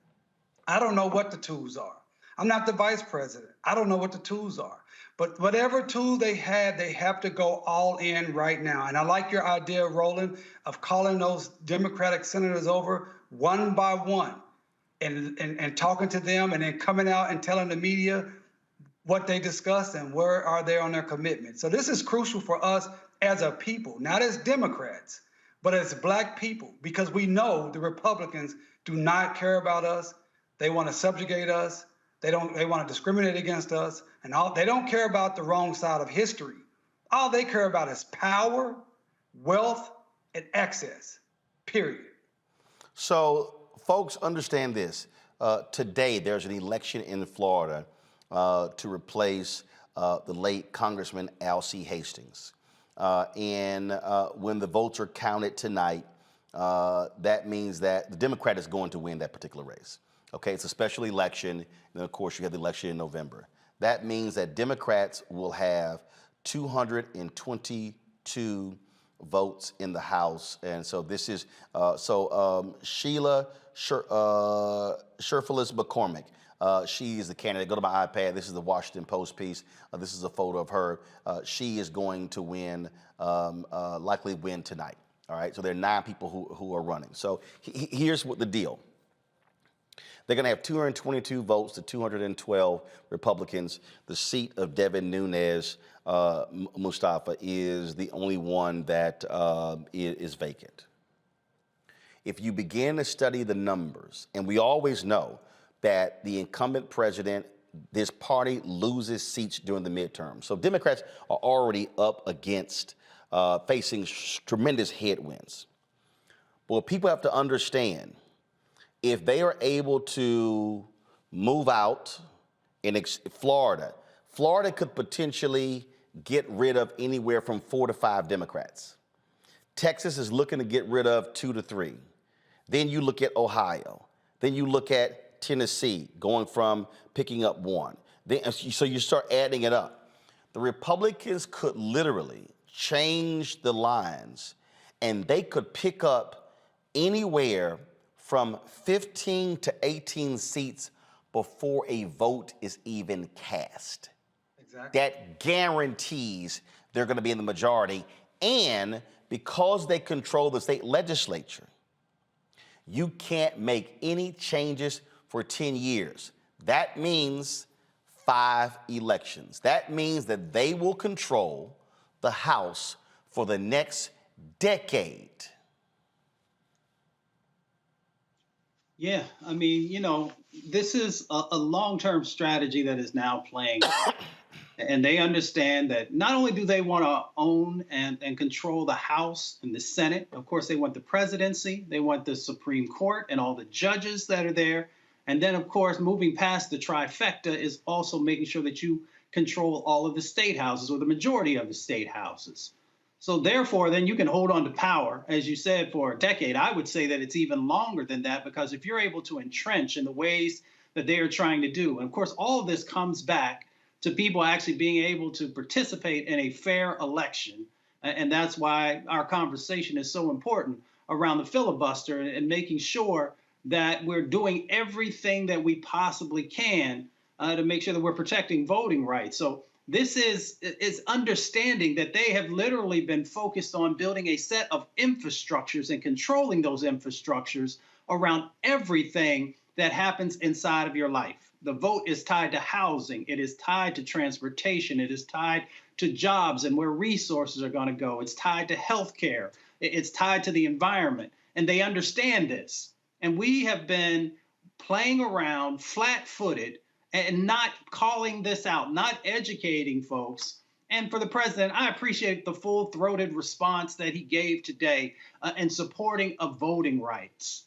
I don't know what the tools are. I'm not the vice president. I don't know what the tools are. But whatever tool they have to go all in right now. And I like your idea, Roland, of calling those Democratic senators over one by one and talking to them, and then coming out and telling the media what they discussed and where are they on their commitment. So this is crucial for us as a people, not as Democrats, but as Black people, because we know the Republicans do not care about us. They want to subjugate us. They want to discriminate against us, and they don't care about the wrong side of history. All they care about is power, wealth, and access, period. So folks, understand this. Today, there's an election in Florida to replace the late Congressman Al C. Hastings. And when the votes are counted tonight, that means that the Democrat is going to win that particular race. Okay, it's a special election, and then of course you have the election in November. That means that Democrats will have 222 votes in the House, and so this is Sheila Sherfilis McCormick. She is the candidate. Go to my iPad. This is the Washington Post piece. This is a photo of her. She is going to win, likely win tonight. All right. So there are 9 people who are running. So here's what the deal. They're going to have 222 votes to 212 Republicans. The seat of Devin Nunes Mustafa is the only one that is vacant. If you begin to study the numbers, and we always know that the incumbent president, this party loses seats during the midterm. So Democrats are already up against facing tremendous headwinds. But what people have to understand, if they are able to move out in Florida could potentially get rid of anywhere from 4 to 5 Democrats. Texas is looking to get rid of 2 to 3. Then you look at Ohio. Then you look at Tennessee going from picking up 1. So you start adding it up. The Republicans could literally change the lines, and they could pick up anywhere from 15 to 18 seats before a vote is even cast. Exactly. That guarantees they're going to be in the majority. And because they control the state legislature, you can't make any changes for 10 years. That means 5 elections. That means that they will control the House for the next decade. Yeah, I mean, you know, this is a long-term strategy that is now playing. And they understand that not only do they want to own and control the House and the Senate, of course, they want the presidency, they want the Supreme Court and all the judges that are there. And then, of course, moving past the trifecta is also making sure that you control all of the state houses or the majority of the state houses. So therefore, then you can hold on to power, as you said, for a decade. I would say that it's even longer than that, because if you're able to entrench in the ways that they are trying to do, and of course, all of this comes back to people actually being able to participate in a fair election. And that's why our conversation is so important around the filibuster and making sure that we're doing everything that we possibly can to make sure that we're protecting voting rights. So this is understanding that they have literally been focused on building a set of infrastructures and controlling those infrastructures around everything that happens inside of your life. The vote is tied to housing. It is tied to transportation. It is tied to jobs and where resources are going to go. It's tied to healthcare. It's tied to the environment. And they understand this. And we have been playing around flat-footed and not calling this out, not educating folks. And for the president, I appreciate the full-throated response that he gave today in supporting of voting rights.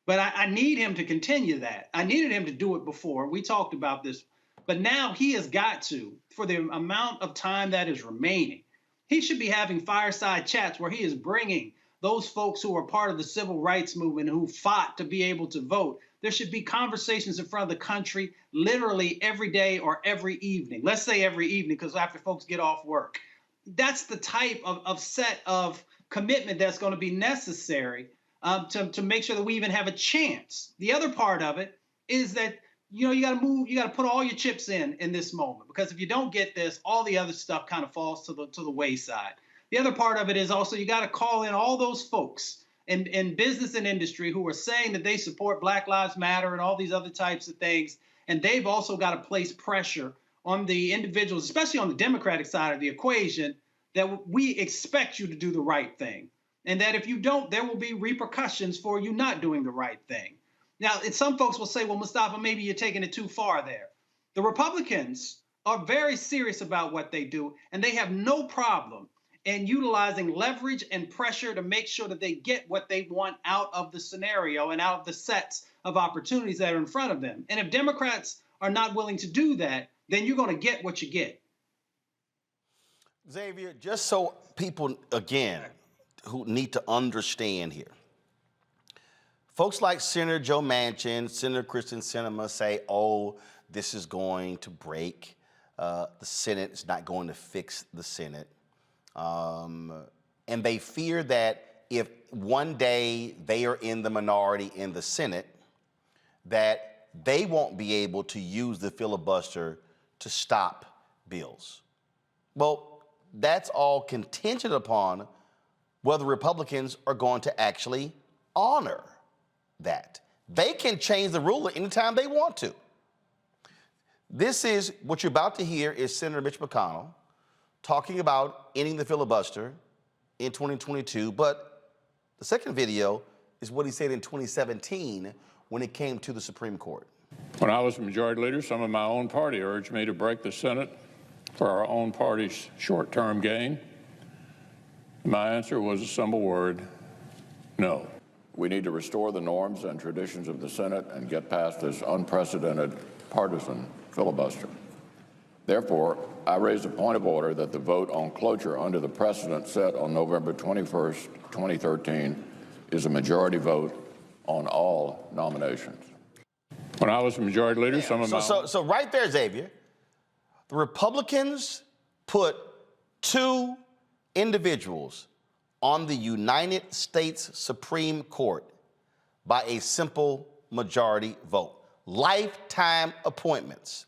But I need him to continue that. I needed him to do it before. We talked about this. But now he has got to, for the amount of time that is remaining, he should be having fireside chats where he is bringing those folks who are part of the civil rights movement who fought to be able to vote. There should be conversations in front of the country literally every day or every evening. Let's say every evening, because after folks get off work. That's the type of set of commitment that's going to be necessary to make sure that we even have a chance. The other part of it is that, you know, you got to move, you got to put all your chips in this moment, because if you don't get this, all the other stuff kind of falls to the wayside. The other part of it is also you got to call in all those folks in business and industry who are saying that they support Black Lives Matter and all these other types of things. And they've also got to place pressure on the individuals, especially on the Democratic side of the equation, that we expect you to do the right thing. And that if you don't, there will be repercussions for you not doing the right thing. Now, some folks will say, well, Mustafa, maybe you're taking it too far there. The Republicans are very serious about what they do, and they have no problem in utilizing leverage and pressure to make sure that they get what they want out of the scenario and out of the sets of opportunities that are in front of them. And if Democrats are not willing to do that, then you're going to get what you get. Xavier, just so people, again, who need to understand here, folks like Senator Joe Manchin, Senator Kristen Sinema say, oh, this is going to break the Senate. It's not going to fix the Senate. And they fear that if one day they are in the minority in the Senate, that they won't be able to use the filibuster to stop bills. Well, that's all contingent upon whether Republicans are going to actually honor that. They can change the rule anytime they want to. This is what you're about to hear is Senator Mitch McConnell talking about ending the filibuster in 2022, but the second video is what he said in 2017 when it came to the Supreme Court. When I was majority leader, some of my own party urged me to break the Senate for our own party's short-term gain. My answer was a simple word: no. We need to restore the norms and traditions of the Senate and get past this unprecedented partisan filibuster. Therefore, I raised a point of order that the vote on cloture under the precedent set on November 21st, 2013 is a majority vote on all nominations. When I was majority leader, some of my... So right there, Xavier, the Republicans put two individuals on the United States Supreme Court by a simple majority vote. Lifetime appointments.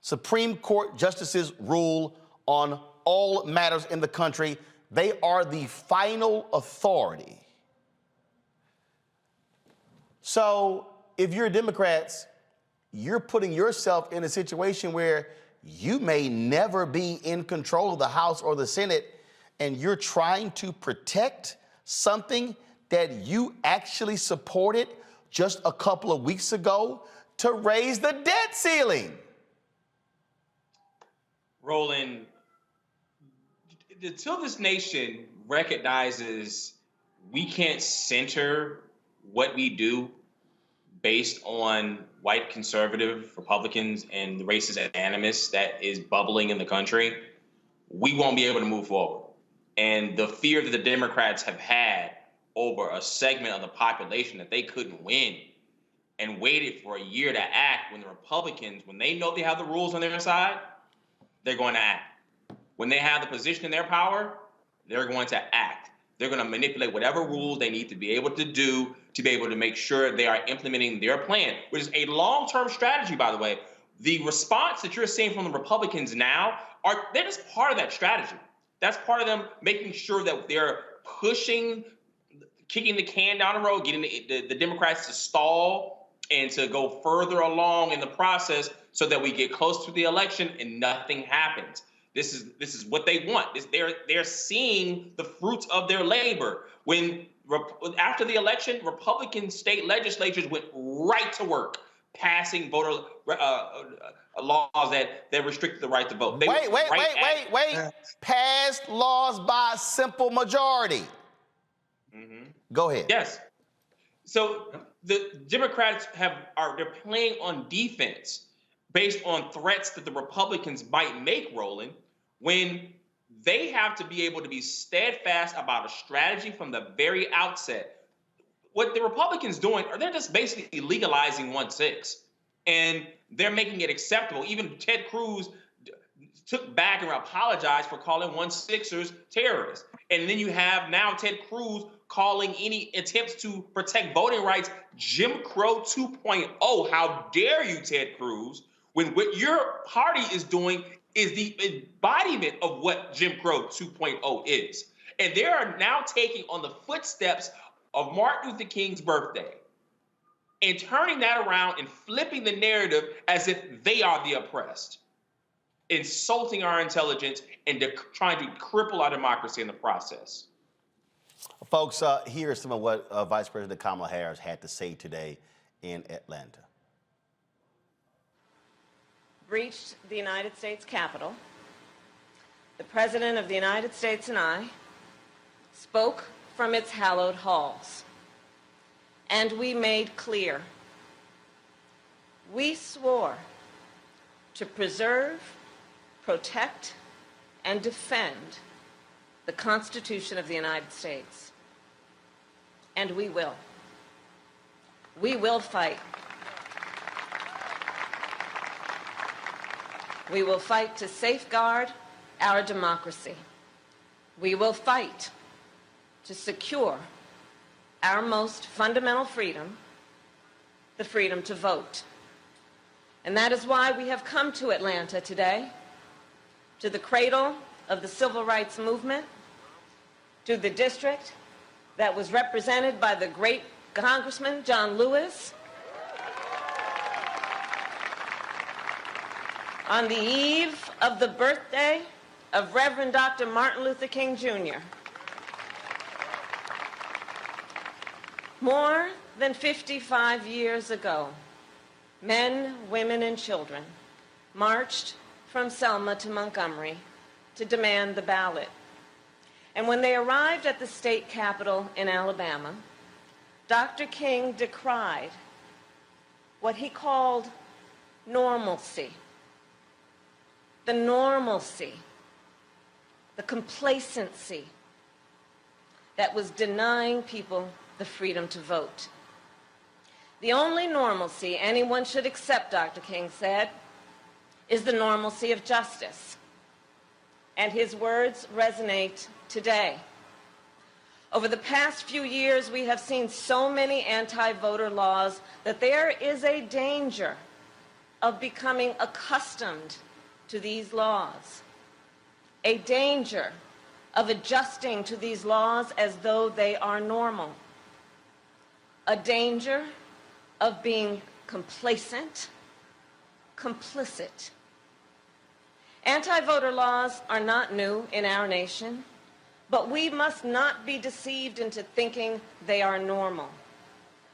Supreme Court justices rule on all matters in the country. They are the final authority. So if you're Democrats, you're putting yourself in a situation where you may never be in control of the House or the Senate, and you're trying to protect something that you actually supported just a couple of weeks ago to raise the debt ceiling. Roland, until this nation recognizes we can't center what we do based on white conservative Republicans and the racist animus that is bubbling in the country, we won't be able to move forward. And the fear that the Democrats have had over a segment of the population that they couldn't win and waited for a year to act when the Republicans, when they know they have the rules on their side, they're going to act. When they have the position in their power, they're going to act. They're going to manipulate whatever rules they need to be able to do to be able to make sure they are implementing their plan, which is a long-term strategy, by the way. The response that you're seeing from the Republicans now, they're just part of that strategy. That's part of them making sure that they're pushing, kicking the can down the road, getting the Democrats to stall and to go further along in the process so that we get close to the election and nothing happens. This is what they want. They're seeing the fruits of their labor. When after the election, Republican state legislatures went right to work passing voter laws that restricted the right to vote. Wait. Passed laws by simple majority. Mm-hmm. Go ahead. Yes. So the Democrats they're playing on defense based on threats that the Republicans might make, Roland, when they have to be able to be steadfast about a strategy from the very outset. What the Republicans doing, they're just basically legalizing 1-6, and they're making it acceptable. Even Ted Cruz took back and apologized for calling 1-6ers terrorists. And then you have now Ted Cruz calling any attempts to protect voting rights Jim Crow 2.0. How dare you, Ted Cruz, when what your party is doing is the embodiment of what Jim Crow 2.0 is. And they are now taking on the footsteps of Martin Luther King's birthday and turning that around and flipping the narrative as if they are the oppressed, insulting our intelligence and trying to cripple our democracy in the process. Folks, here's some of what Vice President Kamala Harris had to say today in Atlanta. Reached the United States Capitol, the President of the United States and I spoke from its hallowed halls, and we made clear we swore to preserve, protect, and defend the Constitution of the United States. And we will. We will fight. We will fight to safeguard our democracy. We will fight to secure our most fundamental freedom, the freedom to vote. And that is why we have come to Atlanta today, to the cradle of the civil rights movement, to the district that was represented by the great Congressman John Lewis, on the eve of the birthday of Reverend Dr. Martin Luther King Jr. More than 55 years ago, men, women, and children marched from Selma to Montgomery to demand the ballot. And when they arrived at the state capitol in Alabama, Dr. King decried what he called normalcy. The normalcy, the complacency that was denying people the freedom to vote. The only normalcy anyone should accept, Dr. King said, is the normalcy of justice. And his words resonate today. Over the past few years, we have seen so many anti-voter laws that there is a danger of becoming accustomed to these laws, a danger of adjusting to these laws as though they are normal, a danger of being complacent, complicit. Anti-voter laws are not new in our nation. But we must not be deceived into thinking they are normal.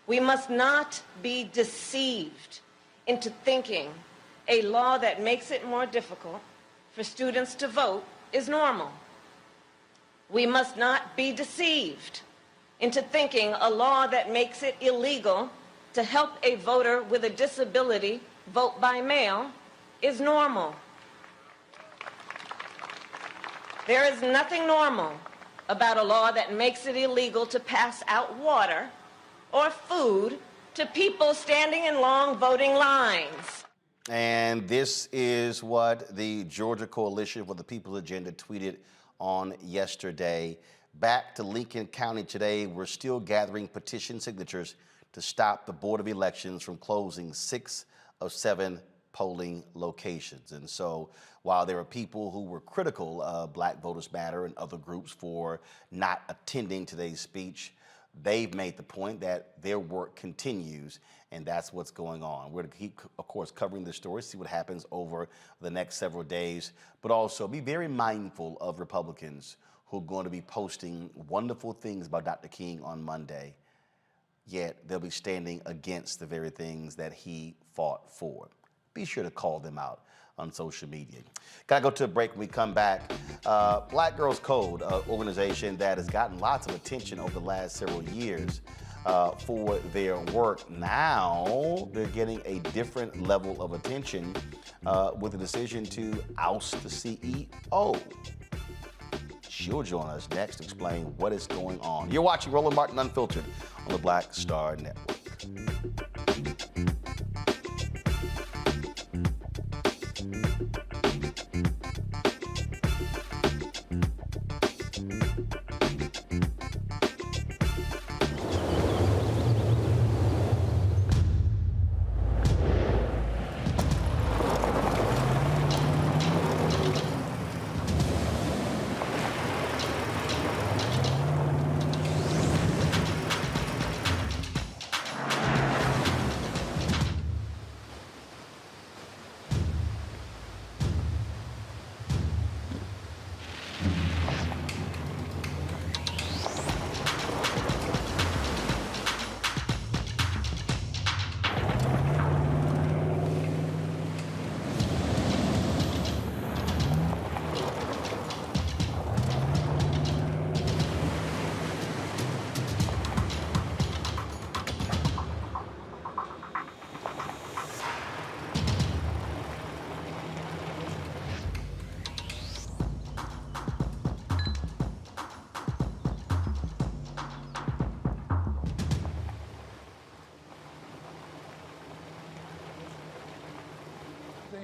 We must not be deceived into thinking a law that makes it more difficult for students to vote is normal. We must not be deceived into thinking a law that makes it illegal to help a voter with a disability vote by mail is normal. There is nothing normal about a law that makes it illegal to pass out water or food to people standing in long voting lines. And this is what the Georgia Coalition for the People's Agenda tweeted on yesterday. Back to Lincoln County today, we're still gathering petition signatures to stop the Board of Elections from closing 6 of 7 polling locations. And so while there are people who were critical of Black Voters Matter and other groups for not attending today's speech, they've made the point that their work continues, and that's what's going on. We're going to keep, of course, covering this story, see what happens over the next several days, but also be very mindful of Republicans who are going to be posting wonderful things about Dr. King on Monday, yet they'll be standing against the very things that he fought for. Be sure to call them out on social media. Gotta go to a break. When we come back, Black Girls Code, an organization that has gotten lots of attention over the last several years for their work. Now they're getting a different level of attention with the decision to oust the CEO. She'll join us next to explain what is going on. You're watching Roland Martin Unfiltered on the Black Star Network.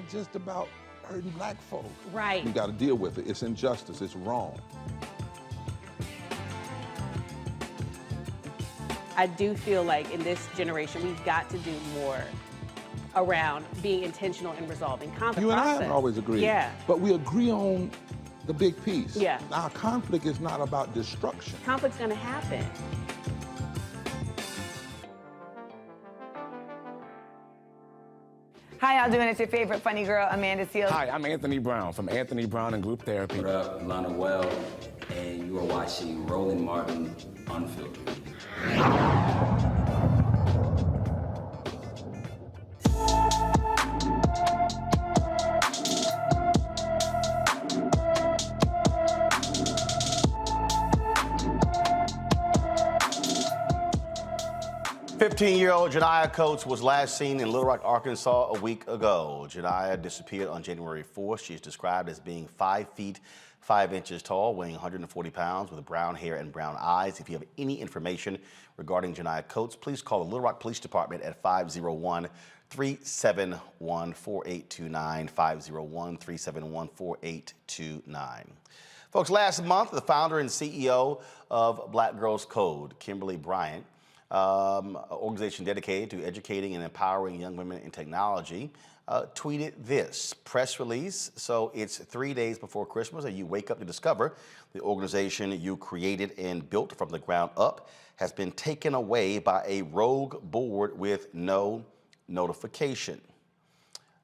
ain't just about hurting black folk. Right. You got to deal with it. It's injustice. It's wrong. I do feel like in this generation, we've got to do more around being intentional in resolving conflict. You and I haven't always agreed. Yeah. But we agree on the big piece. Yeah. Now, conflict is not about destruction. Conflict's gonna happen. How y'all doing? It's your favorite funny girl, Amanda Seals. Hi, I'm Anthony Brown from Anthony Brown and Group Therapy. What up, Lana Well, and you are watching Roland Martin Unfiltered. 15-year-old Janiyah Coates was last seen in Little Rock, Arkansas a week ago. Janiyah disappeared on January 4th. She is described as being 5 feet 5 inches tall, weighing 140 pounds, with brown hair and brown eyes. If you have any information regarding Janiyah Coates, please call the Little Rock Police Department at 501-371-4829, 501-371-4829. Folks, last month, the founder and CEO of Black Girls Code, Kimberly Bryant, an organization dedicated to educating and empowering young women in technology, tweeted this press release. So it's 3 days before Christmas, and you wake up to discover the organization you created and built from the ground up has been taken away by a rogue board with no notification.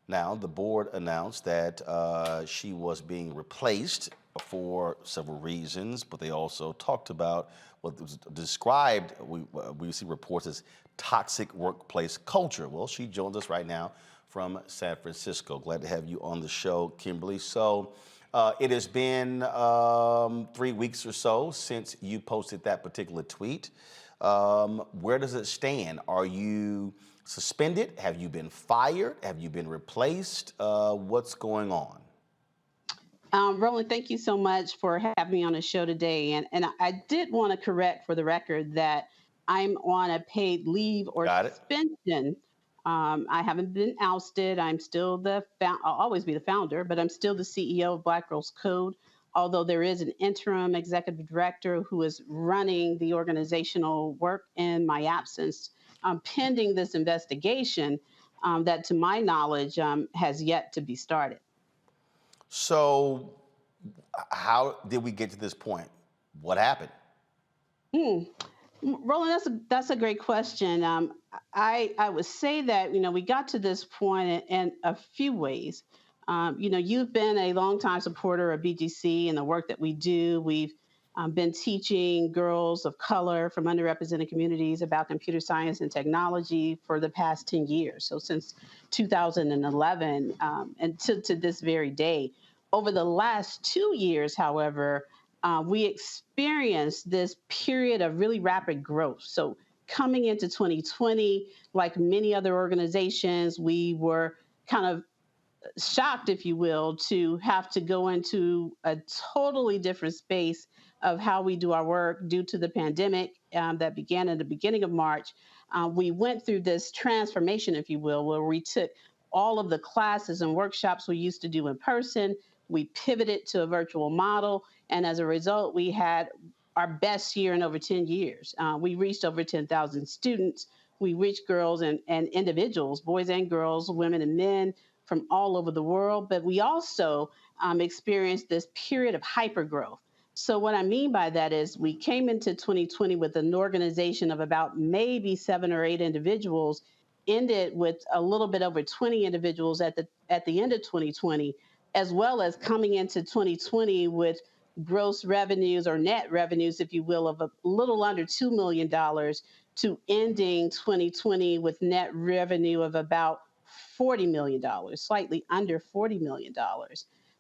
Now, the board announced that she was being replaced for several reasons, but they also talked about what was described, we see reports as toxic workplace culture. Well, she joins us right now from San Francisco. Glad to have you on the show, Kimberly. So it has been 3 weeks or so since you posted that particular tweet. Where does it stand? Are you suspended? Have you been fired? Have you been replaced? What's going on? Roland, thank you so much for having me on the show today. And I did want to correct for the record that I'm on a paid leave or suspension. I haven't been ousted. I'm still I'll always be the founder, but I'm still the CEO of Black Girls Code, although there is an interim executive director who is running the organizational work in my absence, pending this investigation that, to my knowledge, has yet to be started. So how did we get to this point? What happened? Roland, that's a great question. I would say that, we got to this point in a few ways. You've been a longtime supporter of BGC and the work that we do. We've been teaching girls of color from underrepresented communities about computer science and technology for the past 10 years. So since 2011 and to this very day. Over the last 2 years, however, we experienced this period of really rapid growth. So coming into 2020, like many other organizations, we were kind of shocked, if you will, to have to go into a totally different space of how we do our work due to the pandemic that began in the beginning of March. We went through this transformation, if you will, where we took all of the classes and workshops we used to do in person. We pivoted to a virtual model, and as a result, we had our best year in over 10 years. We reached over 10,000 students. We reached girls and individuals, boys and girls, women and men from all over the world, but we also experienced this period of hypergrowth. So what I mean by that is we came into 2020 with an organization of about maybe 7 or 8 individuals, ended with a little bit over 20 individuals at the end of 2020, as well as coming into 2020 with gross revenues or net revenues, if you will, of a little under $2 million to ending 2020 with net revenue of about $40 million, slightly under $40 million.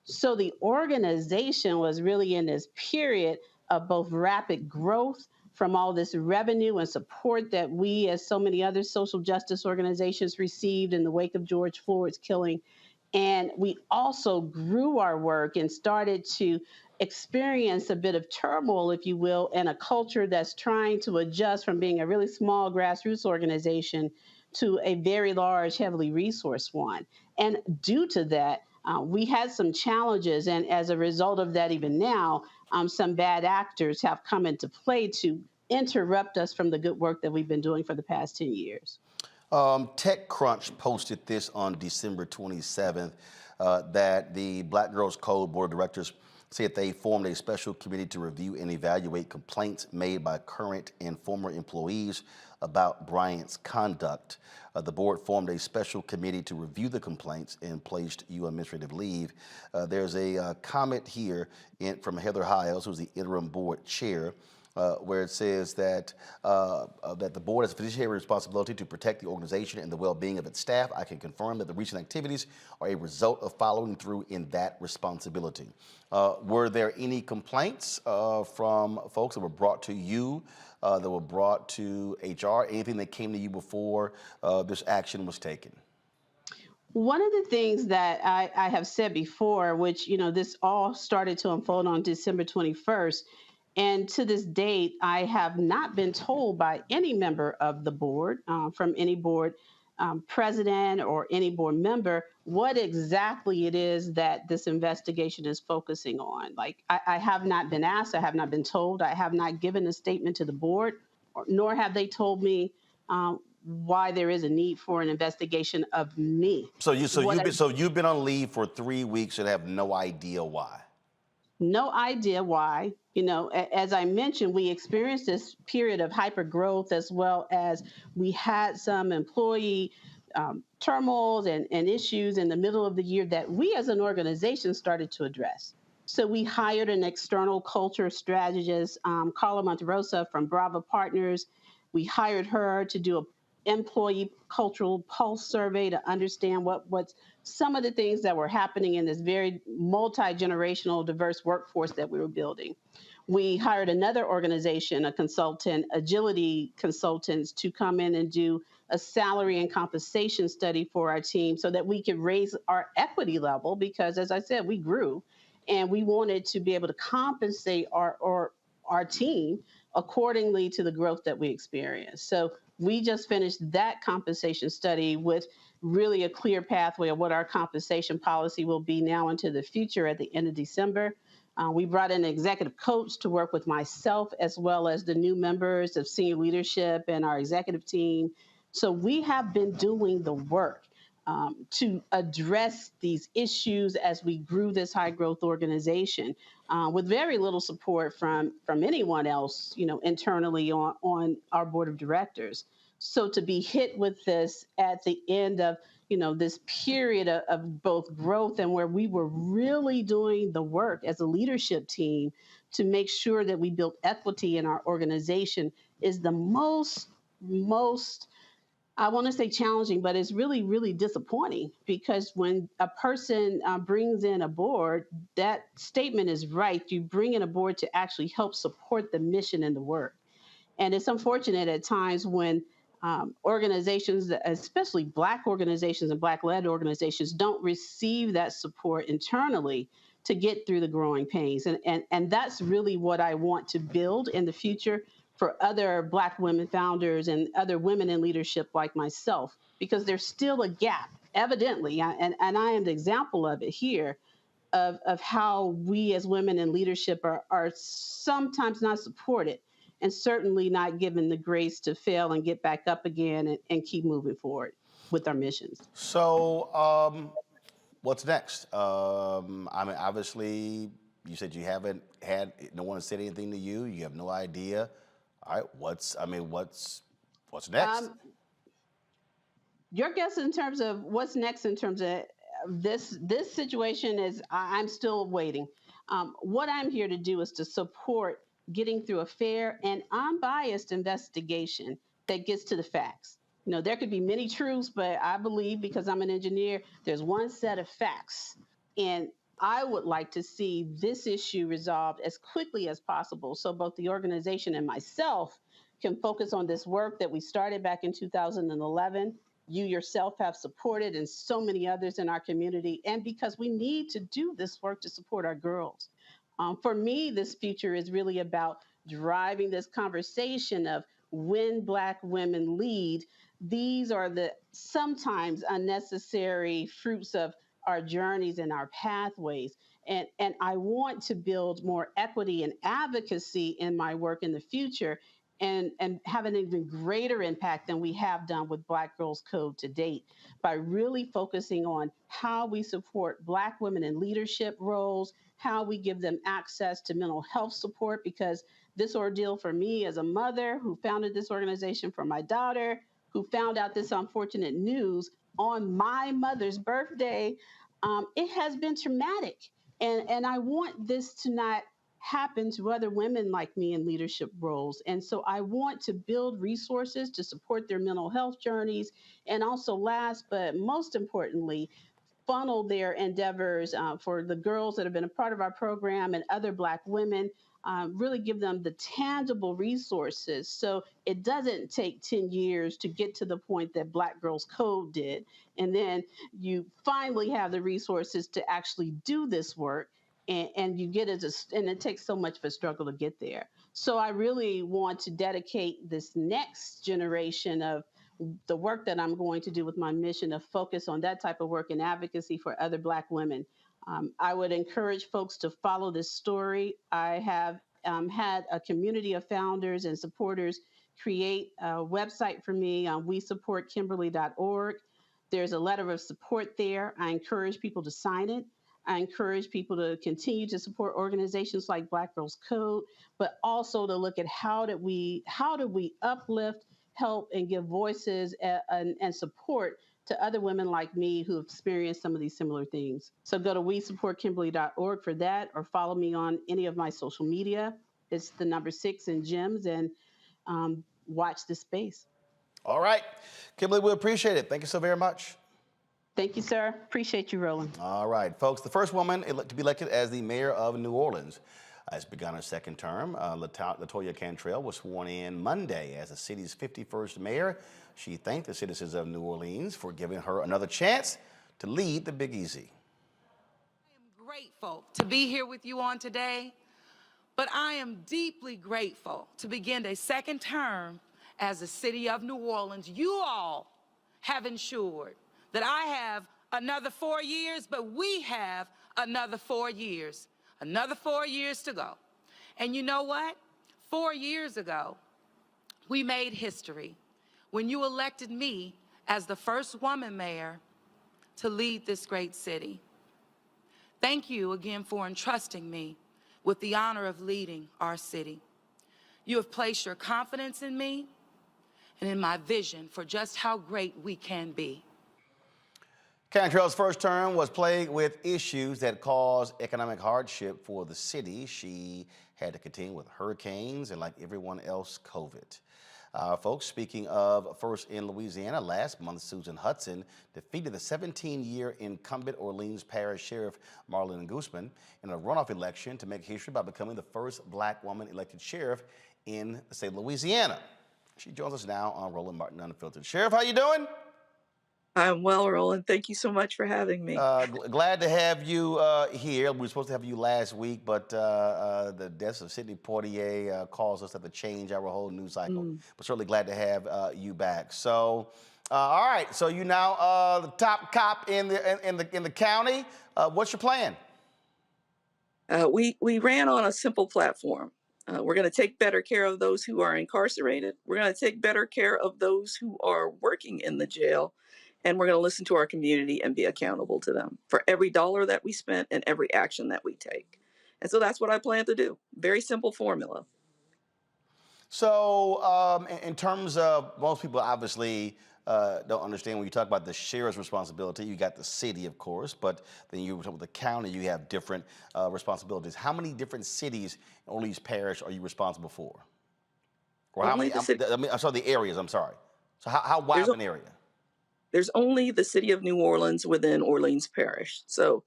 So the organization was really in this period of both rapid growth from all this revenue and support that we, as so many other social justice organizations, received in the wake of George Floyd's killing. And we also grew our work and started to experience a bit of turmoil, if you will, in a culture that's trying to adjust from being a really small grassroots organization to a very large, heavily resourced one. And due to that, we had some challenges. And as a result of that, even now, some bad actors have come into play to interrupt us from the good work that we've been doing for the past 10 years. TechCrunch posted this on December 27th, that the Black Girls Code Board of Directors said they formed a special committee to review and evaluate complaints made by current and former employees about Bryant's conduct. The board formed a special committee to review the complaints and placed you on administrative leave. There's a comment here from Heather Hiles, who's the interim board chair, where it says that that the board has a fiduciary responsibility to protect the organization and the well-being of its staff. I can confirm that the recent activities are a result of following through in that responsibility. Were there any complaints from folks that were brought to you, that were brought to HR, anything that came to you before this action was taken? One of the things that I have said before, which, this all started to unfold on December 21st, and to this date, I have not been told by any member of the board, from any board president or any board member, what exactly it is that this investigation is focusing on. Like, I have not been asked, I have not been told, I have not given a statement to the board, nor have they told me why there is a need for an investigation of me. So you've been on leave for 3 weeks and have no idea why? No idea why. As I mentioned, we experienced this period of hyper growth, as well as we had some employee turmoils and issues in the middle of the year that we as an organization started to address. So we hired an external culture strategist, Carla Monterosa from Brava Partners. We hired her to do a employee cultural pulse survey to understand what's some of the things that were happening in this very multi-generational diverse workforce that we were building. We hired another organization, a consultant, Agility Consultants, to come in and do a salary and compensation study for our team so that we could raise our equity level because, as I said, we grew and we wanted to be able to compensate our team accordingly to the growth that we experienced. So we just finished that compensation study with really a clear pathway of what our compensation policy will be now into the future at the end of December. We brought in an executive coach to work with myself as well as the new members of senior leadership and our executive team. So we have been doing the work to address these issues as we grew this high growth organization with very little support from anyone else, internally on our board of directors. So to be hit with this at the end of this period of both growth and where we were really doing the work as a leadership team to make sure that we built equity in our organization is the most, I want to say challenging, but it's really, really disappointing because when a person brings in a board, that statement is right. You bring in a board to actually help support the mission and the work. And it's unfortunate at times when organizations, especially Black organizations and Black-led organizations, don't receive that support internally to get through the growing pains. And that's really what I want to build in the future for other Black women founders and other women in leadership like myself, because there's still a gap, evidently, and I am the example of it here, of how we as women in leadership are sometimes not supported and certainly not given the grace to fail and get back up again and keep moving forward with our missions. So what's next? I mean, obviously, you said you haven't had, no one has said anything to you. You have no idea. All right, what's next? Your guess in terms of what's next in terms of this situation is I'm still waiting. What I'm here to do is to support getting through a fair and unbiased investigation that gets to the facts. There could be many truths, but I believe, because I'm an engineer, there's one set of facts. And I would like to see this issue resolved as quickly as possible so both the organization and myself can focus on this work that we started back in 2011. You yourself have supported, and so many others in our community, and because we need to do this work to support our girls. For me, this future is really about driving this conversation of when Black women lead. These are the sometimes unnecessary fruits of our journeys and our pathways. And I want to build more equity and advocacy in my work in the future and have an even greater impact than we have done with Black Girls Code to date by really focusing on how we support Black women in leadership roles, how we give them access to mental health support, because this ordeal for me as a mother who founded this organization for my daughter, who found out this unfortunate news on my mother's birthday, it has been traumatic. And I want this to not happen to other women like me in leadership roles. And so I want to build resources to support their mental health journeys. And also, last but most importantly, funnel their endeavors for the girls that have been a part of our program and other Black women, really give them the tangible resources so it doesn't take 10 years to get to the point that Black Girls Code did. And then you finally have the resources to actually do this work, and you get it, and it takes so much of a struggle to get there. So I really want to dedicate this next generation of the work that I'm going to do with my mission to focus on that type of work and advocacy for other Black women. I would encourage folks to follow this story. I have had a community of founders and supporters create a website for me on WeSupportKimberly.org. There's a letter of support there. I encourage people to sign it. I encourage people to continue to support organizations like Black Girls Code, but also to look at how do we uplift, help, and give voices and support to to other women like me who have experienced some of these similar things. So go to WeSupportKimberly.org for that, or follow me on any of my social media. It's the number 6 in GEMS, and watch this space. All right. Kimberly, we appreciate it. Thank you so very much. Thank you, sir. Appreciate you, Roland. All right, folks. The first woman to be elected as the mayor of New Orleans has begun her second term. LaToya Cantrell was sworn in Monday as the city's 51st mayor. She thanked the citizens of New Orleans for giving her another chance to lead the Big Easy. I am grateful to be here with you on today, but I am deeply grateful to begin a second term as the city of New Orleans. You all have ensured that I have another 4 years, but we have another 4 years. Another 4 years to go. And you know what? 4 years ago, we made history when you elected me as the first woman mayor to lead this great city. Thank you again for entrusting me with the honor of leading our city. You have placed your confidence in me and in my vision for just how great we can be. Cantrell's first term was plagued with issues that caused economic hardship for the city. She had to contend with hurricanes and, like everyone else, COVID. Folks, speaking of first in Louisiana, last month Susan Hudson defeated the 17-year incumbent Orleans Parish Sheriff Marlon Guzman in a runoff election to make history by becoming the first black woman elected sheriff in the state of Louisiana. She joins us now on Roland Martin Unfiltered. Sheriff, how you doing? I'm well, Roland. Thank you so much for having me. Glad to have you here. We were supposed to have you last week, but the death of Sidney Poitier caused us to have to change our whole news cycle. But certainly glad to have you back. So, all right. So you now the top cop in the county. What's your plan? We ran on a simple platform. We're going to take better care of those who are incarcerated. We're going to take better care of those who are working in the jail. And we're going to listen to our community and be accountable to them for every dollar that we spent and every action that we take. And so that's what I plan to do. Very simple formula. So in terms of, most people obviously don't understand when you talk about the sheriff's responsibility. You got the city, of course, but then you talk about the county, you have different responsibilities. How many different cities in Orleans Parish are you responsible for? Or how many, I'm sorry, the areas, I'm sorry. So how wide of an area? There's only the city of New Orleans within Orleans Parish. So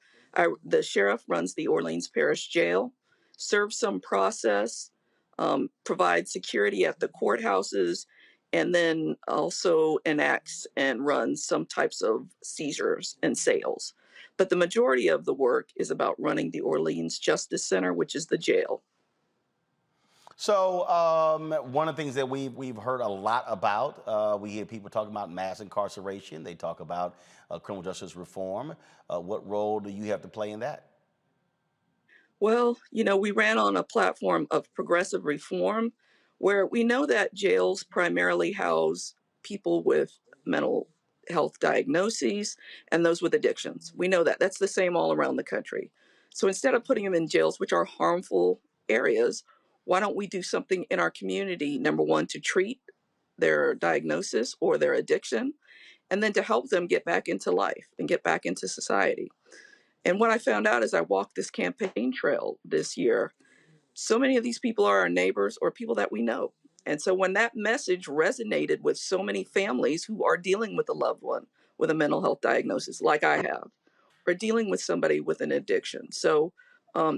the sheriff runs the Orleans Parish Jail, serves some process, provides security at the courthouses, and then also enacts and runs some types of seizures and sales. But the majority of the work is about running the Orleans Justice Center, which is the jail. So one of the things that we've heard a lot about, we hear people talking about mass incarceration. They talk about criminal justice reform. What role do you have to play in that? Well, you know, we ran on a platform of progressive reform where we know that jails primarily house people with mental health diagnoses and those with addictions. We know that. That's the same all around the country. So instead of putting them in jails, which are harmful areas, why don't we do something in our community, number one, to treat their diagnosis or their addiction, and then to help them get back into life and get back into society. And what I found out as I walked this campaign trail this year, so many of these people are our neighbors or people that we know. And so when that message resonated with so many families who are dealing with a loved one with a mental health diagnosis, like I have, or dealing with somebody with an addiction. So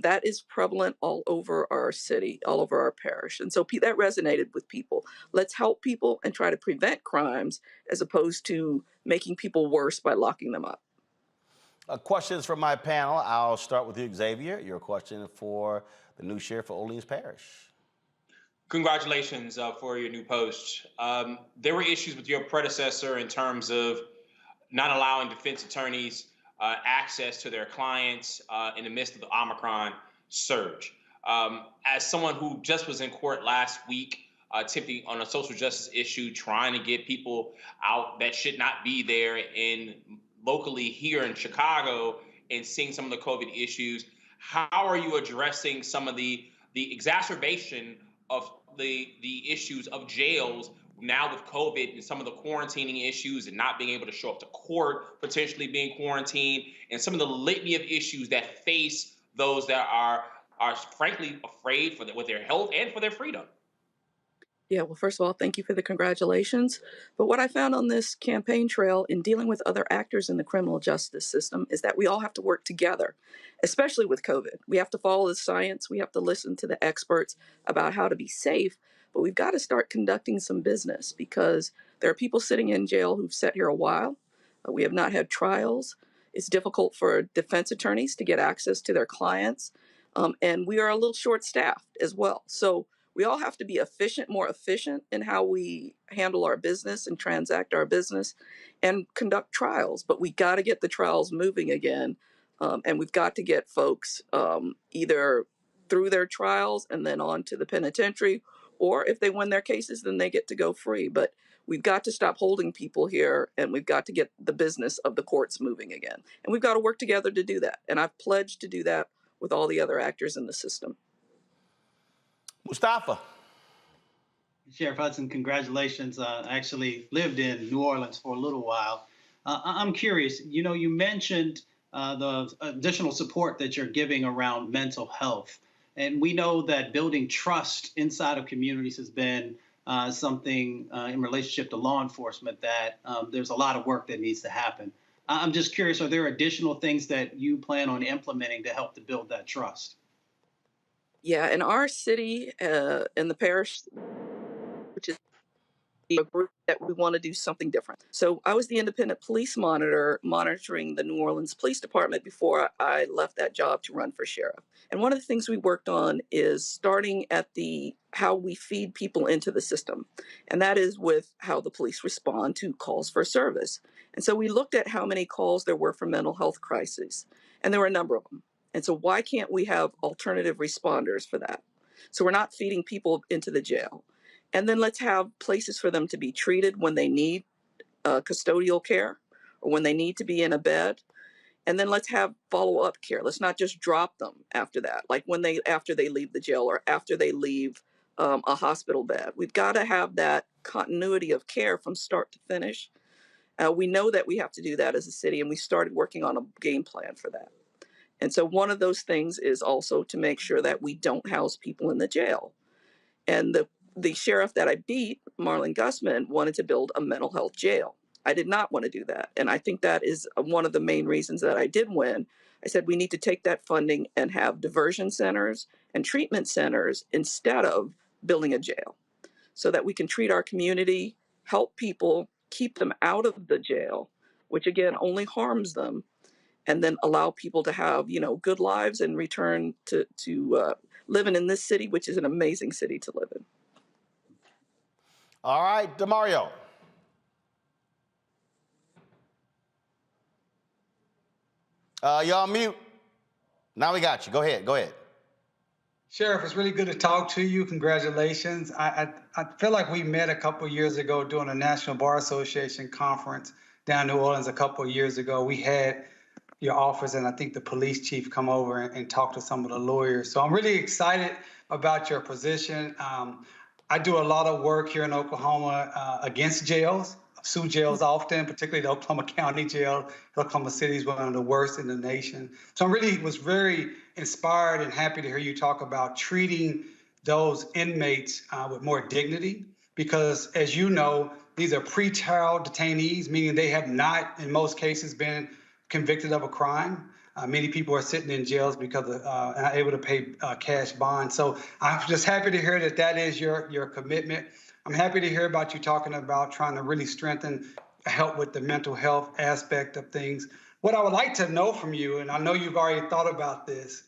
that is prevalent all over our city, all over our parish. And so that resonated with people. Let's help people and try to prevent crimes as opposed to making people worse by locking them up. Questions from my panel. I'll start with you, Xavier. Your question for the new sheriff of Orleans Parish. Congratulations for your new post. There were issues with your predecessor in terms of not allowing defense attorneys access to their clients in the midst of the Omicron surge. As someone who just was in court last week, typically on a social justice issue, trying to get people out that should not be there locally here in Chicago and seeing some of the COVID issues, how are you addressing some of the exacerbation of the issues of jails now with COVID and some of the quarantining issues and not being able to show up to court, potentially being quarantined, and some of the litany of issues that face those that are frankly afraid with their health and for their freedom. Yeah, well, first of all, thank you for the congratulations. But what I found on this campaign trail in dealing with other actors in the criminal justice system is that we all have to work together, especially with COVID. We have to follow the science. We have to listen to the experts about how to be safe. But we've got to start conducting some business because there are people sitting in jail who've sat here a while. We have not had trials. It's difficult for defense attorneys to get access to their clients. And we are a little short-staffed as well. So we all have to be more efficient in how we handle our business and transact our business and conduct trials. But we got to get the trials moving again. And we've got to get folks either through their trials and then on to the penitentiary, or if they win their cases, then they get to go free. But we've got to stop holding people here, and we've got to get the business of the courts moving again. And we've got to work together to do that. And I've pledged to do that with all the other actors in the system. Mustafa. Sheriff Hudson, congratulations. I actually lived in New Orleans for a little while. I'm curious, you mentioned the additional support that you're giving around mental health. And we know that building trust inside of communities has been something in relationship to law enforcement that there's a lot of work that needs to happen. I'm just curious, are there additional things that you plan on implementing to help to build that trust? Yeah, in our city, in the parish, which is a group that we want to do something different. So I was the independent police monitor monitoring the New Orleans Police Department before I left that job to run for sheriff. And one of the things we worked on is starting at how we feed people into the system. And that is with how the police respond to calls for service. And so we looked at how many calls there were for mental health crises, and there were a number of them. And so why can't we have alternative responders for that? So we're not feeding people into the jail. And then let's have places for them to be treated when they need custodial care or when they need to be in a bed. And then let's have follow-up care. Let's not just drop them after that, like after they leave the jail or after they leave a hospital bed. We've got to have that continuity of care from start to finish. We know that we have to do that as a city, and we started working on a game plan for that. And so one of those things is also to make sure that we don't house people in the jail. And the sheriff that I beat, Marlon Gusman, wanted to build a mental health jail. I did not want to do that. And I think that is one of the main reasons that I did win. I said we need to take that funding and have diversion centers and treatment centers instead of building a jail so that we can treat our community, help people, keep them out of the jail, which again only harms them, and then allow people to have, good lives and return to living in this city, which is an amazing city to live in. All right, DeMario. You're on mute. Now we got you. Go ahead. Sheriff, it's really good to talk to you. Congratulations. I feel like we met a couple of years ago during a National Bar Association conference down in New Orleans a couple of years ago. We had your office and I think the police chief come over and talk to some of the lawyers. So I'm really excited about your position. I do a lot of work here in Oklahoma against jails. I sue jails often, particularly the Oklahoma County Jail. Oklahoma City is one of the worst in the nation. So I was very inspired and happy to hear you talk about treating those inmates with more dignity, because as you know, these are pretrial detainees, meaning they have not, in most cases, been convicted of a crime. Many people are sitting in jails because not able to pay cash bonds. So I'm just happy to hear that is your commitment. I'm happy to hear about you talking about trying to really help with the mental health aspect of things. What I would like to know from you, and I know you've already thought about this,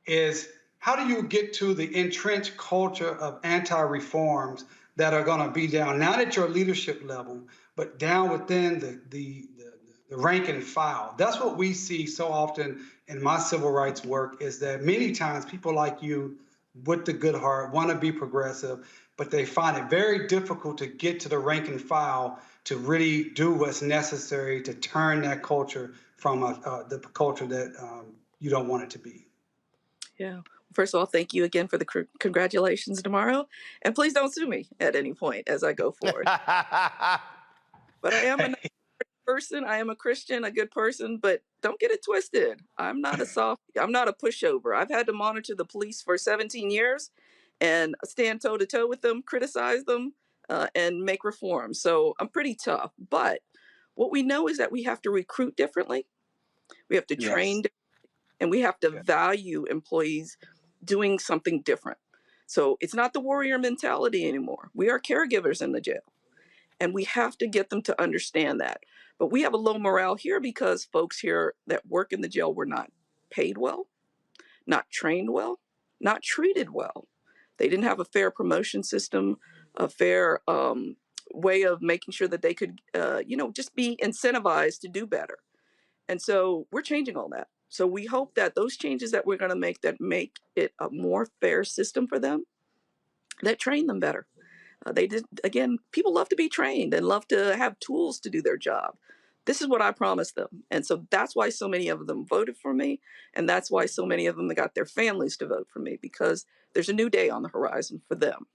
is how do you get to the entrenched culture of anti-reforms that are going to be down, not at your leadership level, but down within the rank and file? That's what we see so often in my civil rights work, is that many times people like you with the good heart want to be progressive, but they find it very difficult to get to the rank and file to really do what's necessary to turn that culture from the culture that you don't want it to be. Yeah. First of all, thank you again for the congratulations tomorrow. And please don't sue me at any point as I go forward. But I am a nice person. I am a Christian, a good person, but don't get it twisted. I'm not a pushover. I've had to monitor the police for 17 years and stand toe to toe with them, criticize them, and make reforms. So I'm pretty tough. But what we know is that we have to recruit differently. We have to train, and we have to value employees doing something different. So it's not the warrior mentality anymore. We are caregivers in the jail, and we have to get them to understand that. But we have a low morale here because folks here that work in the jail were not paid well, not trained well, not treated well. They didn't have a fair promotion system, a fair way of making sure that they could, just be incentivized to do better. And so we're changing all that. So we hope that those changes that we're going to make that make it a more fair system for them, that train them better. People love to be trained and love to have tools to do their job. This is what I promised them. And so that's why so many of them voted for me. And that's why so many of them got their families to vote for me, because there's a new day on the horizon for them.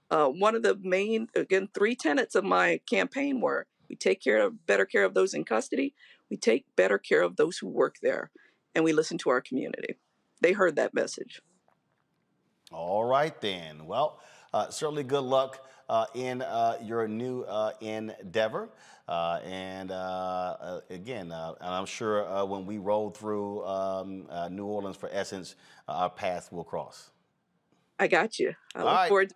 One of the main, three tenets of my campaign were: we take better care of those in custody, we take better care of those who work there, and we listen to our community. They heard that message. All right, then. Well, certainly good luck in your new endeavor. And I'm sure when we roll through New Orleans for Essence, our paths will cross. I got you. I look right. forward to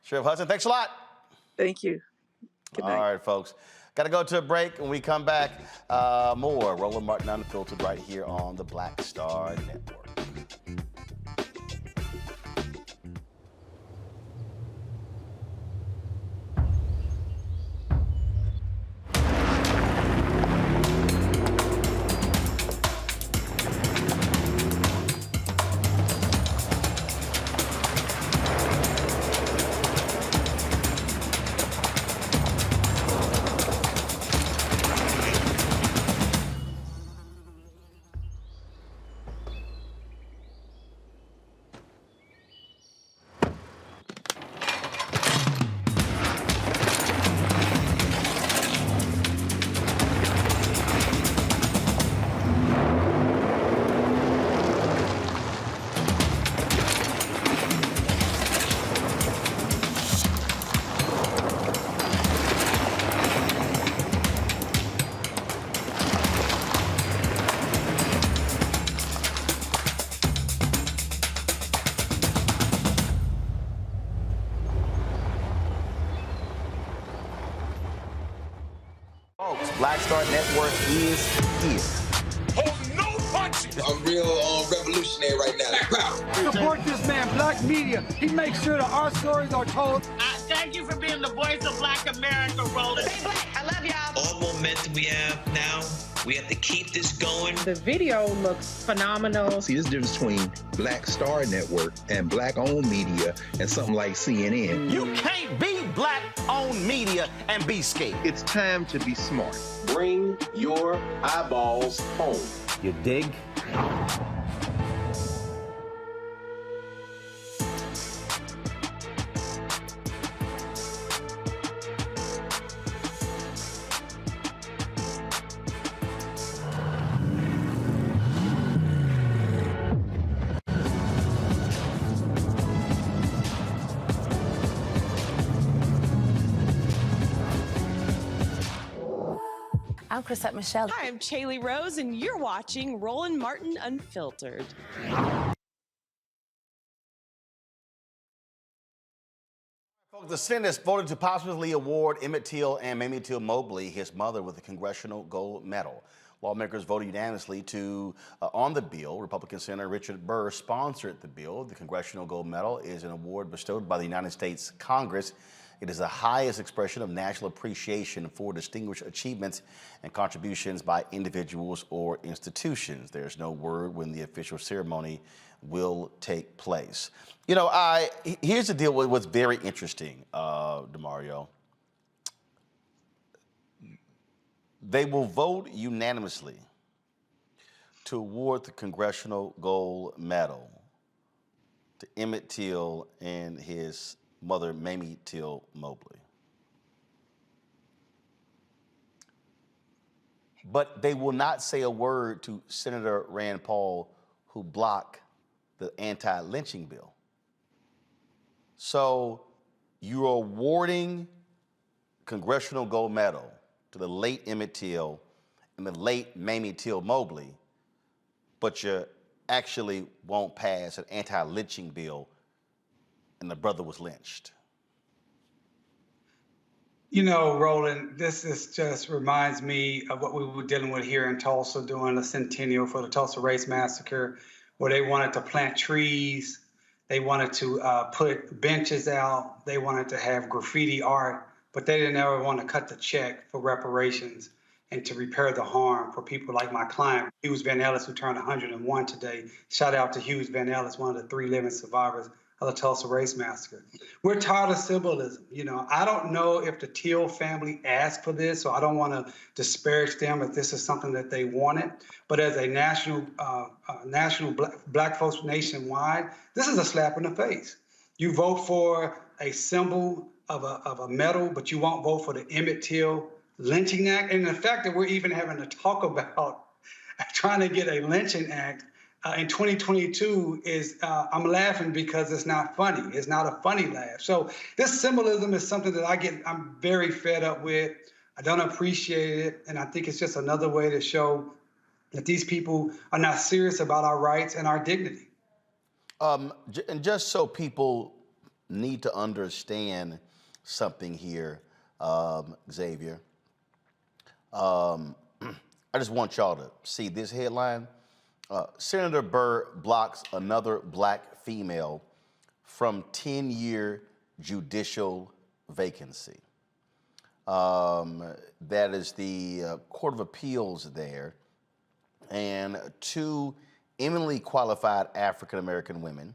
Sheriff Hudson, thanks a lot. Thank you. Good night. All right, folks. Got to go to a break. When we come back, more Roland Martin Unfiltered right here on the Black Star Network. Black Star Network is here. Oh, no punches! I'm real revolutionary right now. Support this man, Black Media. He makes sure that our stories are told. Thank you for being the voice of Black America, Roland. Stay black. I love y'all. All momentum we have now, we have to keep this going. The video looks phenomenal. See, there's a difference between Black Star Network and Black-owned media and something like CNN. You can't be Black-owned media and be scared. It's time to be smart. Bring your eyeballs home. You dig? I'm Chrisette Michelle. Hi, I'm Chaley Rose, and you're watching Roland Martin Unfiltered. The Senate has voted to posthumously award Emmett Till and Mamie Till Mobley, his mother, with a Congressional Gold Medal. Lawmakers voted unanimously on the bill. Republican Senator Richard Burr sponsored the bill. The Congressional Gold Medal is an award bestowed by the United States Congress. It is the highest expression of national appreciation for distinguished achievements and contributions by individuals or institutions. There's no word when the official ceremony will take place. You know, here's the deal with what's very interesting, DeMario. They will vote unanimously to award the Congressional Gold Medal, to Emmett Till and his mother, Mamie Till Mobley. But they will not say a word to Senator Rand Paul, who blocked the anti-lynching bill. So you're awarding Congressional Gold Medal to the late Emmett Till and the late Mamie Till Mobley, but you actually won't pass an anti-lynching bill, and the brother was lynched. You know, Roland, this is just reminds me of what we were dealing with here in Tulsa during the centennial for the Tulsa Race Massacre, where they wanted to plant trees, they wanted to put benches out, they wanted to have graffiti art, but they didn't ever want to cut the check for reparations and to repair the harm for people like my client, Hughes Van Ellis, who turned 101 today. Shout out to Hughes Van Ellis, one of the 3 living survivors of the Tulsa Race Massacre. We're tired of symbolism. You know, I don't know if the Till family asked for this, so I don't want to disparage them if this is something that they wanted. But as a national black folks nationwide, this is a slap in the face. You vote for a symbol of a medal, but you won't vote for the Emmett Till lynching act. And the fact that we're even having to talk about trying to get a lynching act in 2022 is, I'm laughing because it's not funny. It's not a funny laugh. So this symbolism is something that I'm very fed up with. I don't appreciate it. And I think it's just another way to show that these people are not serious about our rights and our dignity. And just so people need to understand something here, Xavier, I just want y'all to see this headline. Senator Burr blocks another black female from 10-year judicial vacancy. That is the Court of Appeals there. And 2 eminently qualified African-American women.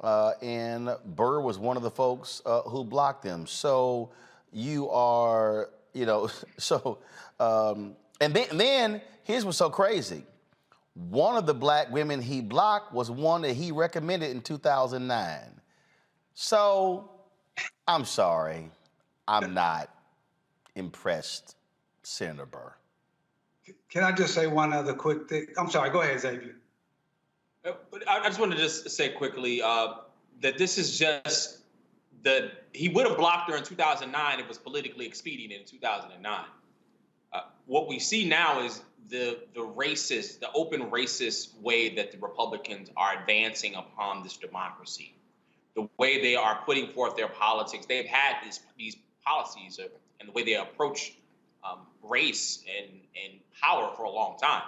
And Burr was one of the folks who blocked them. So you are, you know, so, and then here's what's so crazy. One of the black women he blocked was one that he recommended in 2009. So I'm sorry, I'm not impressed, Senator Burr. Can I just say one other quick thing? I'm sorry, go ahead, Xavier. I just wanted to just say quickly that this is just he would have blocked her in 2009. It was politically expedient in 2009. What we see now is the open racist way that the Republicans are advancing upon this democracy, the way they are putting forth their politics. They've had these policies and the way they approach race and power for a long time.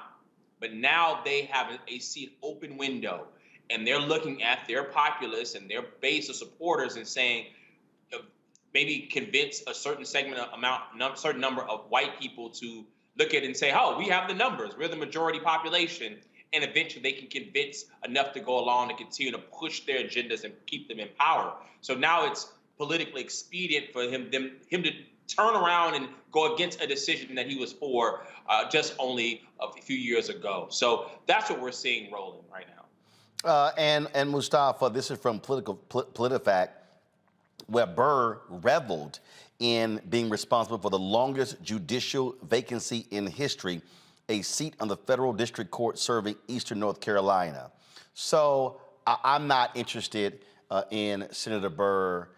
But now they have a seat open window, and they're looking at their populace and their base of supporters and saying, maybe convince a certain certain number of white people to look at it and say, oh, we have the numbers, we're the majority population, and eventually they can convince enough to go along and continue to push their agendas and keep them in power. So now it's politically expedient for him to turn around and go against a decision that he was for just only a few years ago. So that's what we're seeing rolling right now. And Mustafa, this is from PolitiFact, where Burr reveled in being responsible for the longest judicial vacancy in history, a seat on the federal district court serving Eastern North Carolina. So I'm not interested in Senator Burr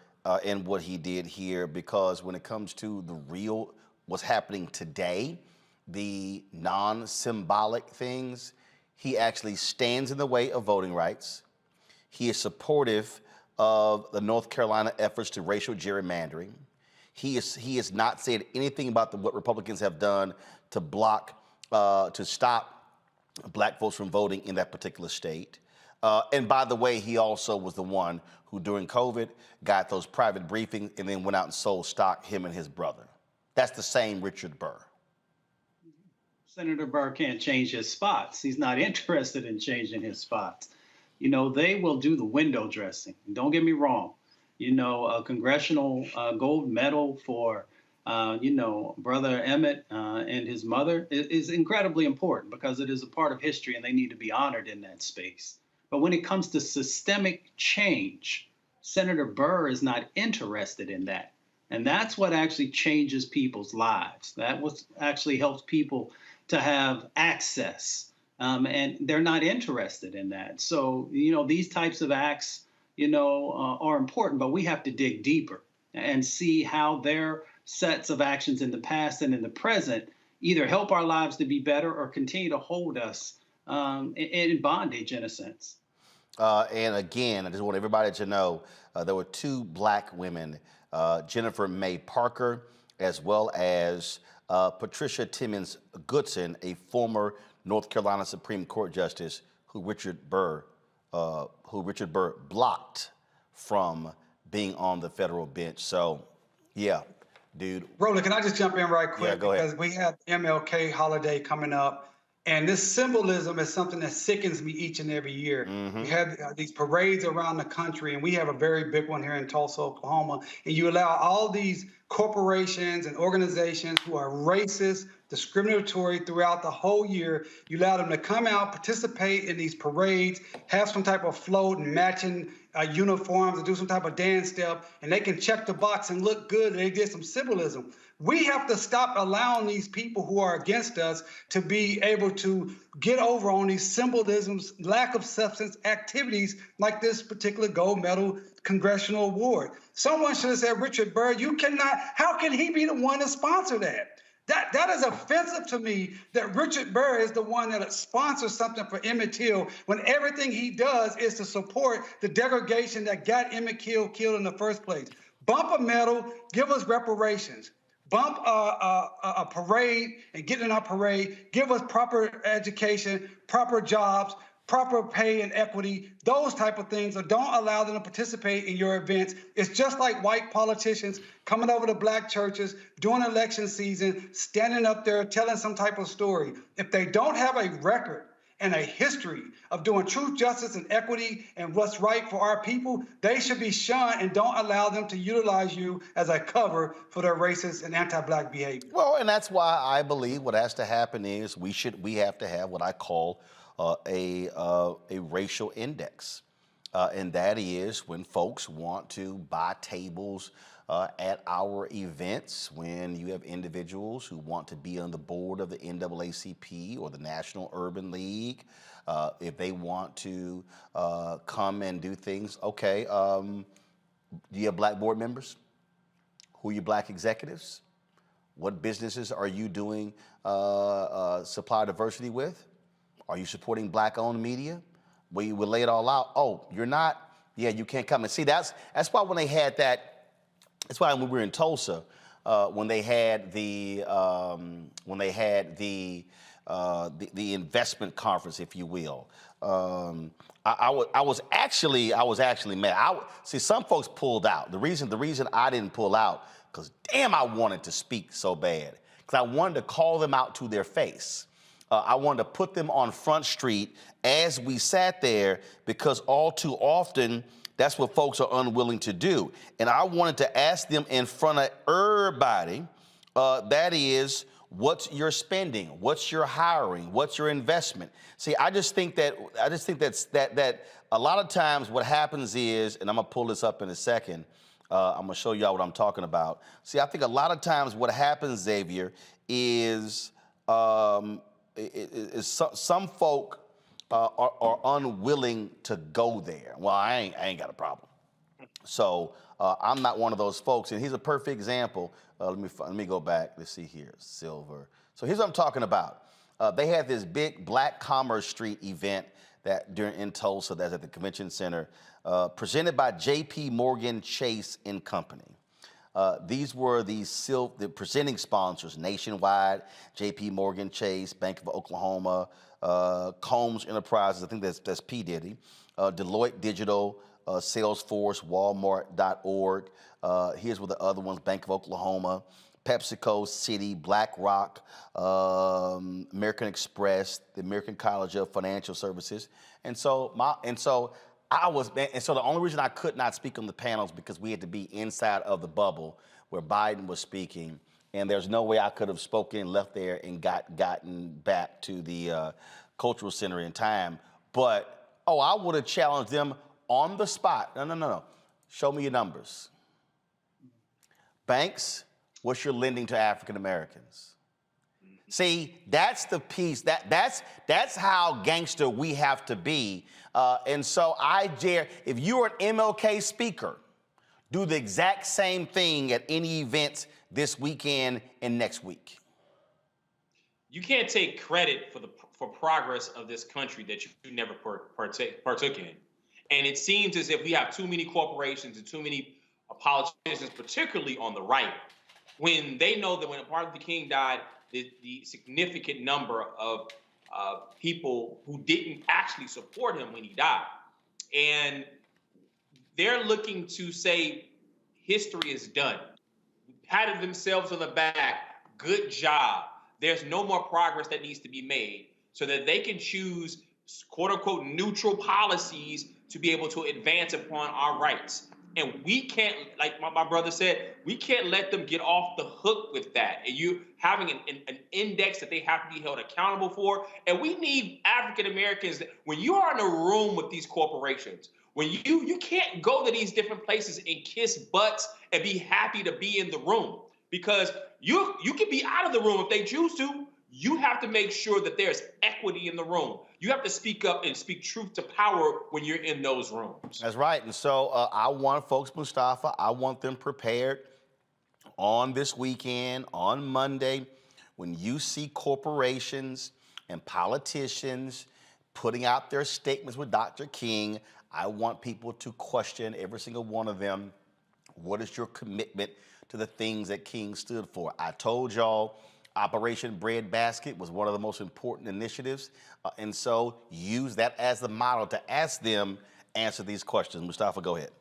and what he did here, because when it comes to the real, what's happening today, the non-symbolic things, he actually stands in the way of voting rights. He is supportive of the North Carolina efforts to racial gerrymandering. He has not said anything about what Republicans have done to block, to stop black folks from voting in that particular state. And by the way, he also was the one who during COVID got those private briefings and then went out and sold stock, him and his brother. That's the same Richard Burr. Senator Burr can't change his spots. He's not interested in changing his spots. You know, they will do the window dressing. Don't get me wrong. You know, a congressional gold medal for, Brother Emmett and his mother is incredibly important because it is a part of history and they need to be honored in that space. But when it comes to systemic change, Senator Burr is not interested in that. And that's what actually changes people's lives. That what actually helps people to have access. And they're not interested in that. So, these types of acts, are important, but we have to dig deeper and see how their sets of actions in the past and in the present either help our lives to be better or continue to hold us in bondage, in a sense. And again, I just want everybody to know there were two black women, Jennifer May Parker, as well as Patricia Timmons Goodson, a former North Carolina Supreme Court justice who Richard Burr blocked from being on the federal bench. So, yeah, dude. Roland, can I just jump in right quick? Yeah, go ahead. Because we have MLK holiday coming up. And this symbolism is something that sickens me each and every year. Mm-hmm. We have these parades around the country, and we have a very big one here in Tulsa, Oklahoma. And you allow all these corporations and organizations who are racist, discriminatory throughout the whole year. You allow them to come out, participate in these parades, have some type of float and matching uniforms, and do some type of dance step, and they can check the box and look good, and they did some symbolism. We have to stop allowing these people who are against us to be able to get over on these symbolisms, lack of substance activities like this particular gold medal congressional award. Someone should have said, Richard Burr, you cannot, how can he be the one to sponsor that? That is offensive to me that Richard Burr is the one that sponsors something for Emmett Till when everything he does is to support the degradation that got Emmett Till killed in the first place. Bump a medal, give us reparations. Bump a parade and get in our parade, give us proper education, proper jobs, proper pay and equity, those type of things, or don't allow them to participate in your events. It's just like white politicians coming over to black churches during election season, standing up there telling some type of story. If they don't have a record and a history of doing truth, justice, and equity and what's right for our people, they should be shunned, and don't allow them to utilize you as a cover for their racist and anti-black behavior. Well, and that's why I believe what has to happen is we have to have what I call a racial index. And that is when folks want to buy tables at our events, when you have individuals who want to be on the board of the NAACP or the National Urban League, if they want to come and do things, okay, do you have black board members? Who are your black executives? What businesses are you doing supplier diversity with? Are you supporting black-owned media? Where you would lay it all out. Oh, you're not? Yeah, you can't come. And see, that's why when they had that. That's why when we were in Tulsa, when they had the investment conference, if you will. I was actually mad. See, some folks pulled out. The reason I didn't pull out, because damn, I wanted to speak so bad, because I wanted to call them out to their face. I wanted to put them on Front Street as we sat there, because all too often, that's what folks are unwilling to do. And I wanted to ask them in front of everybody, that is, what's your spending? What's your hiring? What's your investment? See, I just think that a lot of times what happens is, and I'm gonna pull this up in a second, I'm gonna show y'all what I'm talking about. See, I think a lot of times what happens, Xavier, is some folk are unwilling to go there. Well, I ain't got a problem. So I'm not one of those folks. And here's a perfect example. Let me go back. Let's see here. Silver. So here's what I'm talking about. They had this big Black Commerce Street event in Tulsa that's at the Convention Center, presented by J.P. Morgan Chase and Company. These were the presenting sponsors nationwide: J.P. Morgan Chase, Bank of Oklahoma, Combs Enterprises, I think that's P. Diddy, Deloitte Digital, Salesforce, Walmart.org. Here's where the other ones: Bank of Oklahoma, PepsiCo, Citi, BlackRock, American Express, the American College of Financial Services. And so the only reason I could not speak on the panels because we had to be inside of the bubble where Biden was speaking, and there's no way I could have spoken, left there, and gotten back to the Cultural Center in time. But Oh, I would have challenged them on the spot. No. Show me your numbers. Banks, what's your lending to African Americans? See, that's the piece. That's how gangster we have to be. And so I dare, if you're an MLK speaker, do the exact same thing at any events this weekend and next week. You can't take credit for progress of this country that you never partook in. And it seems as if we have too many corporations and too many politicians, particularly on the right, when they know that when Martin Luther King died, the significant number of people who didn't actually support him when he died. And they're looking to say history is done. Patted themselves on the back. Good job. There's no more progress that needs to be made so that they can choose quote unquote neutral policies to be able to advance upon our rights. And we can't, like my brother said, we can't let them get off the hook with that. And you having an index that they have to be held accountable for. And we need African Americans, when you are in a room with these corporations, when you can't go to these different places and kiss butts and be happy to be in the room, because you can be out of the room if they choose to. You have to make sure that there's equity in the room. You have to speak up and speak truth to power when you're in those rooms. That's right. And so I want folks, Mustafa, I want them prepared on this weekend, on Monday, when you see corporations and politicians putting out their statements with Dr. King. I want people to question every single one of them. What is your commitment to the things that King stood for? I told y'all Operation Breadbasket was one of the most important initiatives. And so use that as the model to ask them, answer these questions. Mustafa, go ahead.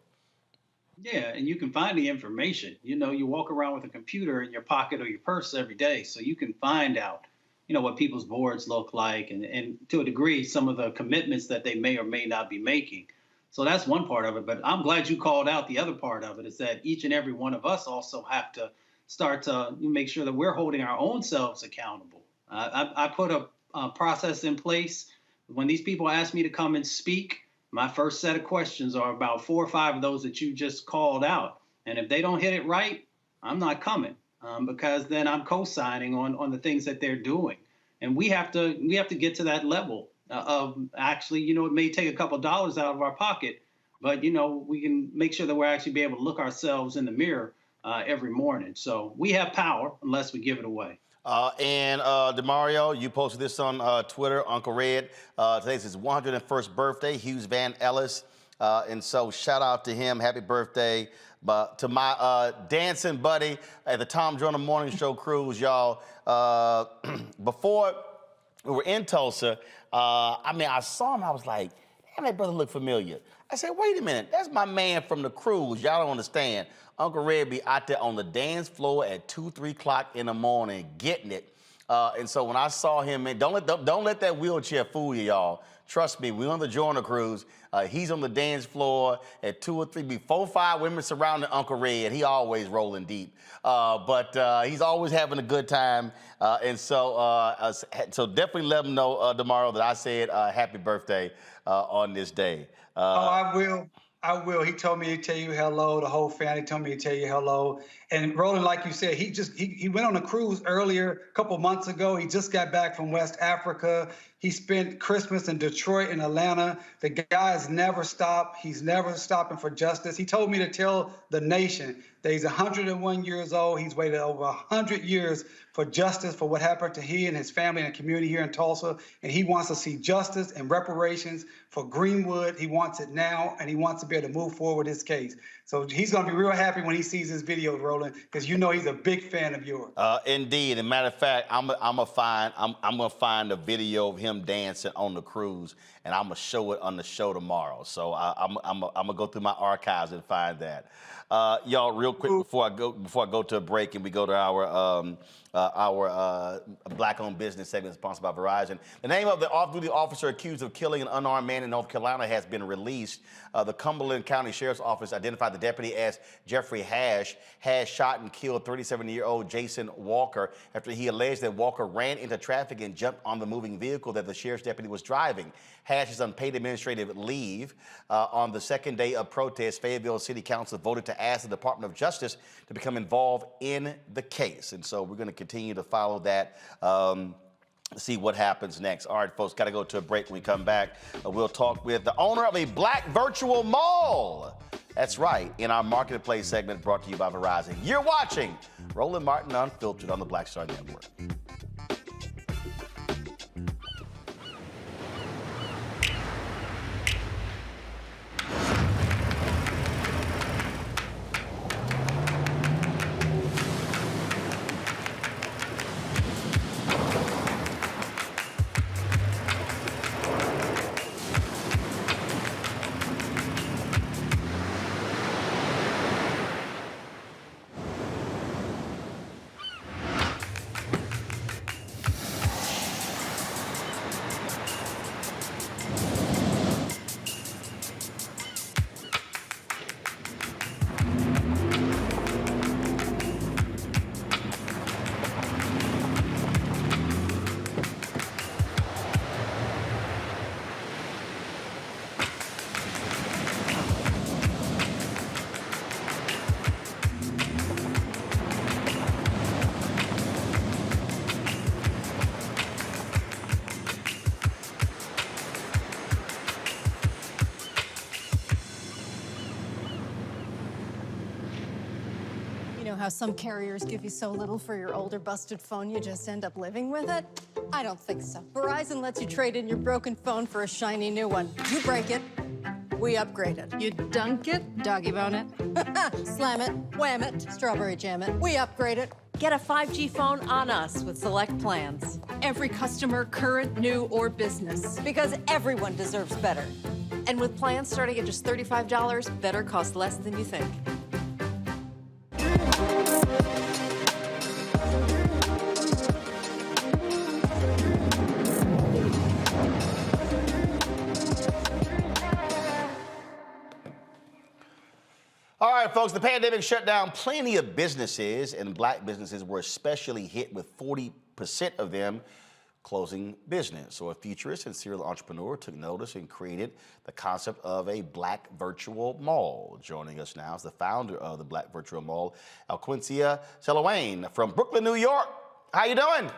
Yeah, and you can find the information. You know, you walk around with a computer in your pocket or your purse every day, so you can find out, you know, what people's boards look like and to a degree, some of the commitments that they may or may not be making. So that's one part of it. But I'm glad you called out the other part of it, is that each and every one of us also have to start to make sure that we're holding our own selves accountable. I put a process in place. When these people ask me to come and speak, my first set of questions are about 4 or 5 of those that you just called out. And if they don't hit it right, I'm not coming, because then I'm co-signing on the things that they're doing. And we have to get to that level of actually, you know, it may take a couple dollars out of our pocket, but, you know, we can make sure that we're actually be able to look ourselves in the mirror every morning. So we have power unless we give it away. And DeMario, you posted this on Twitter, Uncle Red. Today's his 101st birthday, Hughes Van Ellis. And so shout out to him. Happy birthday. But to my dancing buddy at the Tom Joyner Morning Show cruise, y'all. Before we were in Tulsa, I saw him. I was like, damn, that brother look familiar. I said, wait a minute. That's my man from the cruise. Y'all don't understand. Uncle Red be out there on the dance floor at 2, 3 o'clock in the morning getting it. And so when I saw him, man, don't let that wheelchair fool you, y'all. Trust me, we're on the Joyner cruise. He's on the dance floor at 2 or 3, before 5 women surrounding Uncle Red. He always rolling deep. But he's always having a good time. And so definitely let him know tomorrow that I said happy birthday on this day. I will. He told me to tell you hello. The whole family told me to tell you hello. And Roland, like you said, he went on a cruise earlier, a couple months ago. He just got back from West Africa. He spent Christmas in Detroit and Atlanta. The guy has never stopped. He's never stopping for justice. He told me to tell the nation that he's 101 years old. He's waited over 100 years for justice for what happened to he and his family and community here in Tulsa. And he wants to see justice and reparations for Greenwood. He wants it now, and he wants to be able to move forward with his case. So he's going to be real happy when he sees this video, Roland, because you know he's a big fan of yours. Indeed. As a matter of fact, I'm gonna find a video of him dancing on the cruise, and I'm gonna show it on the show tomorrow. So I'm gonna go through my archives and find that. Y'all, real quick before I go to a break and we go to our Black-owned business segment sponsored by Verizon. The name of the off-duty officer accused of killing an unarmed man in North Carolina has been released. The Cumberland County Sheriff's Office identified the deputy as Jeffrey Hash. Hash shot and killed 37-year-old Jason Walker after he alleged that Walker ran into traffic and jumped on the moving vehicle that the sheriff's deputy was driving. Hash is on paid administrative leave. On the second day of protest, Fayetteville City Council voted to ask the Department of Justice to become involved in the case. And so we're going to continue to follow that, see what happens next. All right, folks, got to go to a break. When we come back, we'll talk with the owner of a Black virtual mall. That's right, in our Marketplace segment brought to you by Verizon. You're watching Roland Martin Unfiltered on the Black Star Network. How some carriers give you so little for your older busted phone you just end up living with it? I don't think so. Verizon lets you trade in your broken phone for a shiny new one. You break it, we upgrade it. You dunk it, doggy bone it, slam it, wham it, strawberry jam it, we upgrade it. Get a 5G phone on us with select plans. Every customer, current, new, or business. Because everyone deserves better. And with plans starting at just $35, better costs less than you think. All right, folks, the pandemic shut down plenty of businesses, and Black businesses were especially hit, with 40% of them closing business. So a futurist and serial entrepreneur took notice and created the concept of a Black virtual mall. Joining us now is the founder of the Black Virtual Mall, Alquincia Selawayne from Brooklyn, New York. How you doing?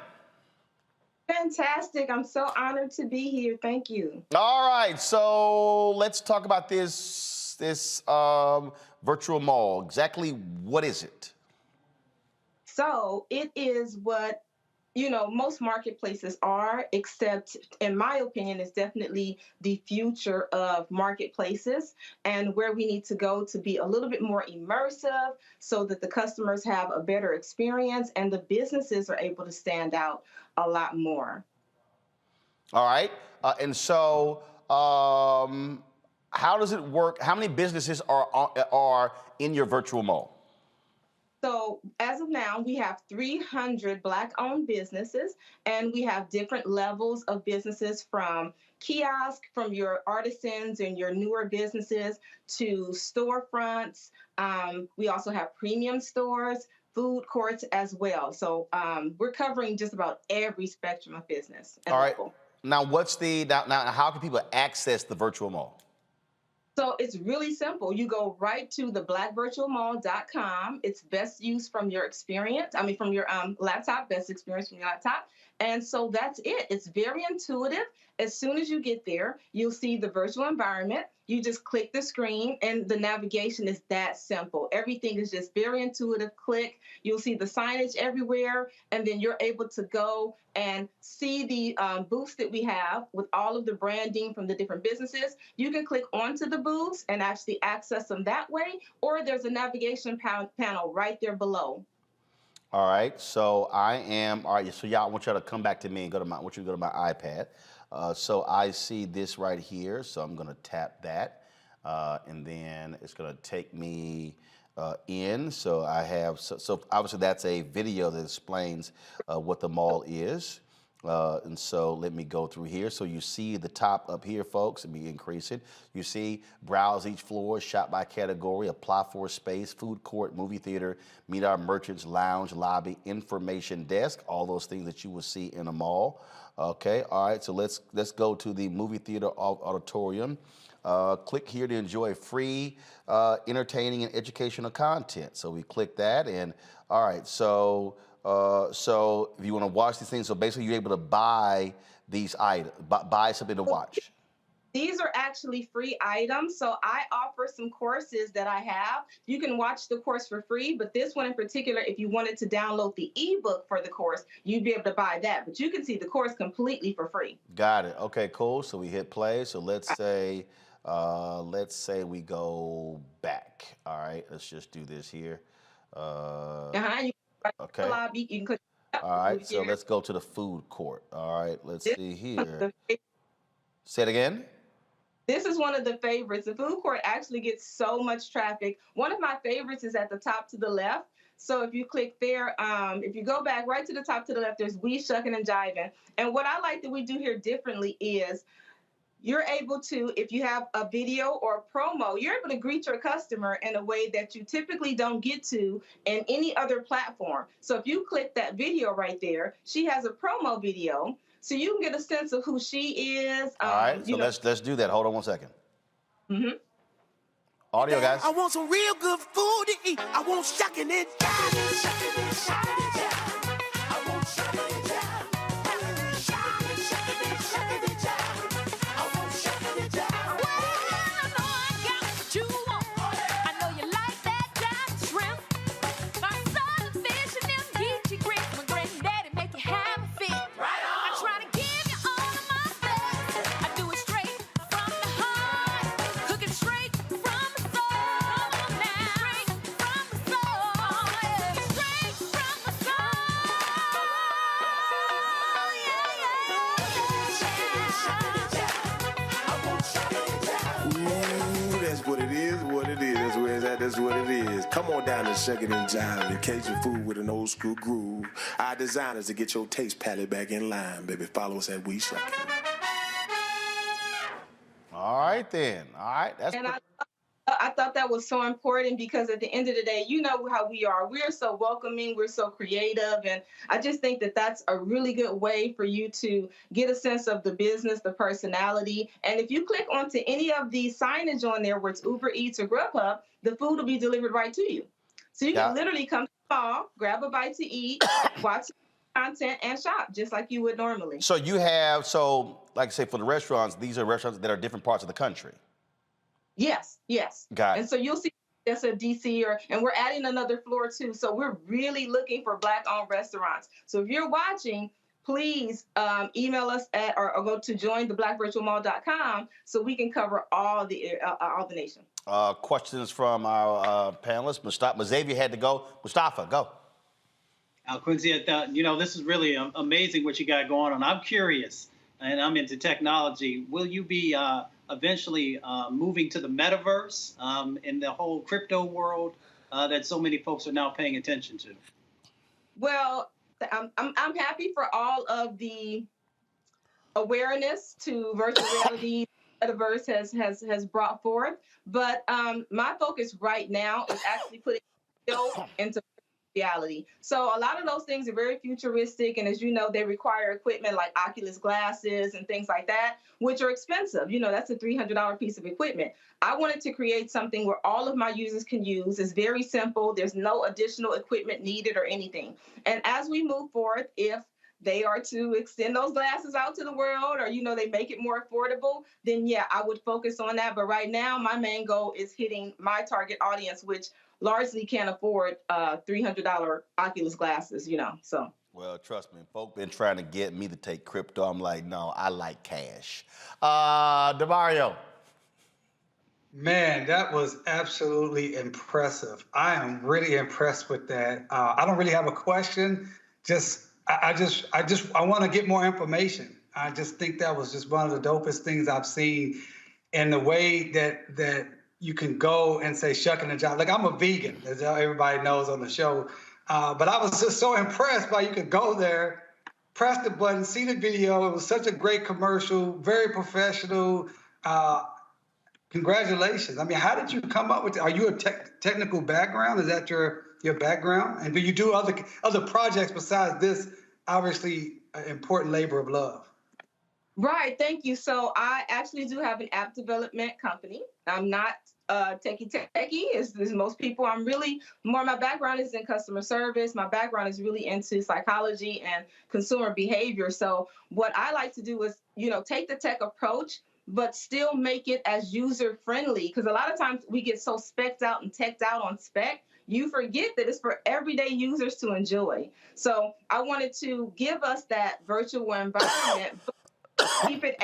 Fantastic. I'm so honored to be here. Thank you. All right, so let's talk about this virtual mall. Exactly what is it? So it is what, most marketplaces are, except in my opinion, it's definitely the future of marketplaces and where we need to go to be a little bit more immersive so that the customers have a better experience and the businesses are able to stand out a lot more. All right. And so how does it work? How many businesses are in your virtual mall? So as of now, we have 300 Black-owned businesses, and we have different levels of businesses, from kiosk, from your artisans and your newer businesses, to storefronts. We also have premium stores, food courts as well. So we're covering just about every spectrum of business. All right. Now, now how can people access the virtual mall? So it's really simple. You go right to the blackvirtualmall.com. It's best used from your experience. From your laptop, best experience from your laptop. And so that's it. It's very intuitive. As soon as you get there, you'll see the virtual environment. You just click the screen and the navigation is that simple. Everything is just very intuitive. Click, you'll see the signage everywhere, and then you're able to go and see the booths that we have with all of the branding from the different businesses. You can click onto the booths and actually access them that way, or there's a navigation panel right there below. All right, so so y'all, I want y'all to come back to me and I want you to go to my iPad. So I see this right here, so I'm gonna tap that, and then it's gonna take me in. So I have, so obviously that's a video that explains what the mall is. And so let me go through here. So you see the top up here, folks. Let me increase it. You see browse each floor, shop by category, apply for a space, food court, movie theater, meet our merchants, lounge, lobby, information desk, all those things that you will see in a mall. Okay, all right, so let's go to the movie theater auditorium. Click here to enjoy free, entertaining and educational content. So we click that, and all right, so if you want to watch these things, so basically you're able to buy these items, buy something to watch. These are actually free items. So I offer some courses that I have. You can watch the course for free, but this one in particular, if you wanted to download the ebook for the course, you'd be able to buy that. But you can see the course completely for free. Got it. Okay, cool. So we hit play. So let's say we go back. All right, let's just do this here. Okay. The lobby, you can click. All right, so let's go to the food court. All right, let's see here. Say it again. This is one of the favorites. The food court actually gets so much traffic. One of my favorites is at the top to the left. So if you click there, if you go back right to the top to the left, there's We Shucking and Jiving. And what I like that we do here differently is you're able to, if you have a video or a promo, you're able to greet your customer in a way that you typically don't get to in any other platform. So if you click that video right there, she has a promo video. So you can get a sense of who she is. All right, so let's do that. Hold on one second. Audio, guys. I want some real good food to eat. I want shucking and jiving, shucking and jiving. I want shucking and jiving, shucking and jiving. I want shucking and jiving. Well, I know I got what you want. I know you like that jive shrimp. My son fish and them geechee grits. My granddaddy make you have a fit. Right on. I try to give you all of my best. I do it straight from the heart. Cooking straight from the soul. Now, straight from the soul. Straight from the soul. Ooh, that's what it is, what it is. That's where it's at, that's what it is. Come on down and shuck it and jive and Cajun food with an old school groove. Our designers to get your taste palette back in line, baby. Follow us at We Shuck It. All right, then. All right. And I thought that was so important because at the end of the day, you know how we are. We're so welcoming. We're so creative. And I just think that that's a really good way for you to get a sense of the business, the personality. And if you click onto any of the signage on there, where it's Uber Eats or Grubhub, the food will be delivered right to you. So you can literally come to the mall, grab a bite to eat, watch content, and shop just like you would normally. So you have, like I say, for the restaurants, these are restaurants that are different parts of the country. Yes, yes. Got it. And so you'll see that's a DC, and we're adding another floor too. So we're really looking for Black-owned restaurants. So if you're watching, please email us or go to jointheblackvirtualmall.com so we can cover all the nation. Questions from our panelists. Xavier had to go. Mustafa, go. Quincy, this is really amazing what you got going on. I'm curious, and I'm into technology. Will you be eventually moving to the metaverse in the whole crypto world that so many folks are now paying attention to? Well, I'm happy for all of the awareness to virtual reality metaverse has brought forth, but my focus right now is actually putting into reality. So a lot of those things are very futuristic, and as you know, they require equipment like Oculus glasses and things like that, which are expensive. That's a $300 piece of equipment. I wanted to create something where all of my users can use. It's very simple. There's no additional equipment needed or anything. And as we move forward, if they are to extend those glasses out to the world, or they make it more affordable, then yeah, I would focus on that. But right now, my main goal is hitting my target audience, which largely can't afford $300 Oculus glasses, so. Well, trust me, folk been trying to get me to take crypto. I'm like, no, I like cash. DeMario. Man, that was absolutely impressive. I am really impressed with that. I don't really have a question. I want to get more information. I just think that was just one of the dopest things I've seen, and the way that you can go and say shucking and jiving. Like, I'm a vegan, as everybody knows on the show. But I was just so impressed by you could go there, press the button, see the video. It was such a great commercial, very professional. Congratulations. I mean, how did you come up with it? Are you a technical background? Is that your background? And do you do other projects besides this, obviously, important labor of love? Right, thank you. So I actually do have an app development company. I'm not techie as most people. I'm really more, my background is in customer service. My background is really into psychology and consumer behavior. So what I like to do is, take the tech approach, but still make it as user friendly. Because a lot of times we get so specced out and teched out on spec, you forget that it's for everyday users to enjoy. So I wanted to give us that virtual environment, but keep it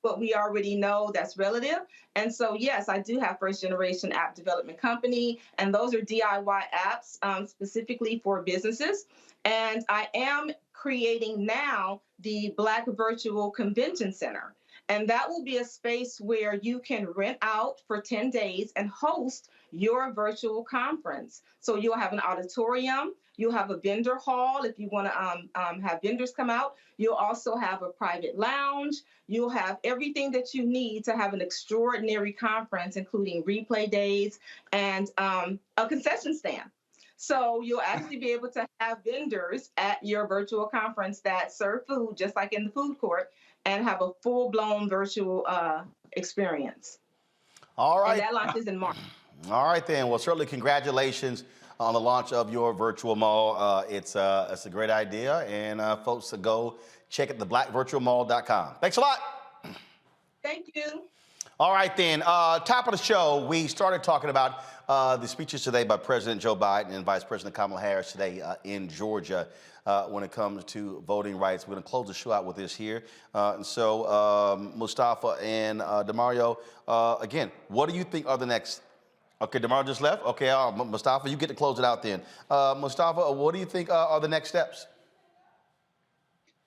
what we already know that's relative. And so, yes, I do have first generation app development company, and those are DIY apps specifically for businesses. And I am creating now the Black Virtual Convention Center. And that will be a space where you can rent out for 10 days and host your virtual conference. So you'll have an auditorium, you'll have a vendor hall if you want to have vendors come out. You'll also have a private lounge. You'll have everything that you need to have an extraordinary conference, including replay days and a concession stand. So you'll actually be able to have vendors at your virtual conference that serve food, just like in the food court, and have a full-blown virtual experience. All right. And that launches in March. All right, then. Well, certainly congratulations on the launch of your virtual mall. It's a great idea, and folks, to go check it, theblackvirtualmall.com. Thanks a lot. Thank you. All right, then. Top of the show, we started talking about the speeches today by President Joe Biden and Vice President Kamala Harris today in Georgia when it comes to voting rights. We're going to close the show out with this here. And so, Mustafa and DeMario, again, what do you think are the next? Okay, DeMario just left. Okay, Mustafa, you get to close it out then. Mustafa, what do you think are the next steps?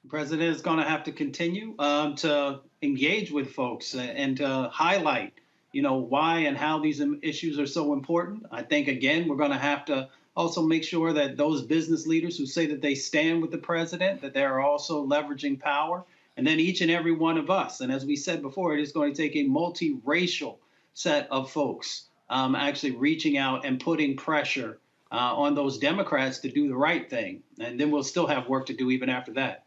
The president is going to have to continue to engage with folks and to highlight, why and how these issues are so important. I think, again, we're going to have to also make sure that those business leaders who say that they stand with the president, that they're also leveraging power, and then each and every one of us. And as we said before, it is going to take a multiracial set of folks actually reaching out and putting pressure on those Democrats to do the right thing. And then we'll still have work to do even after that.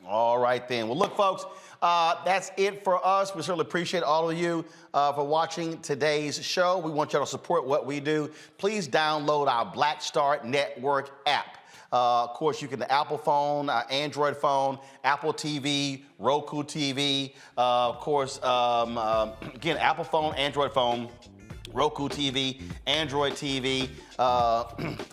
All right, then. Well, look, folks, that's it for us. We certainly appreciate all of you for watching today's show. We want y'all to support what we do. Please download our Black Star Network app. Of course, you can the Apple phone, Android phone, Apple TV, Roku TV. Of course, again, Apple phone, Android phone, Roku TV, Android TV,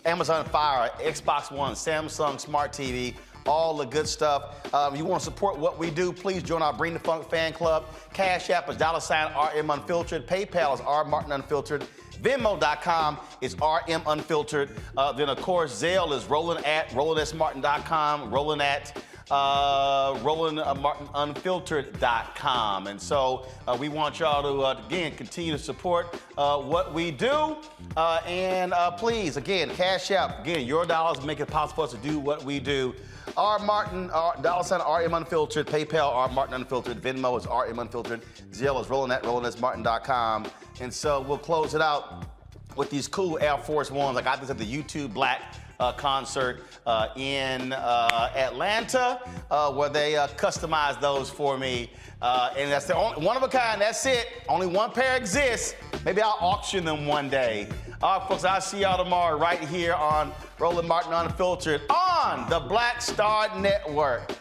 Amazon Fire, Xbox One, Samsung Smart TV, all the good stuff. If you want to support what we do, please join our Bring the Funk fan club. Cash App is $RM Unfiltered. PayPal is R Martin Unfiltered. Venmo.com is RM Unfiltered. Then, of course, Zelle is roland@rolandsmartin.com, rolandmartinunfiltered.com. And so we want y'all to, again, continue to support what we do. And please, again, Cash App, again, your dollars make it possible for us to do what we do. R Martin, $RM Unfiltered, PayPal, R Martin Unfiltered, Venmo is RM Unfiltered, Zelle is roland@rolandsmartin.com. And so we'll close it out with these cool Air Force Ones. I got this at the YouTube Black concert in Atlanta, where they customized those for me. And that's the only one of a kind. That's it. Only one pair exists. Maybe I'll auction them one day. All right, folks, I'll see y'all tomorrow right here on Roland Martin Unfiltered on the Black Star Network.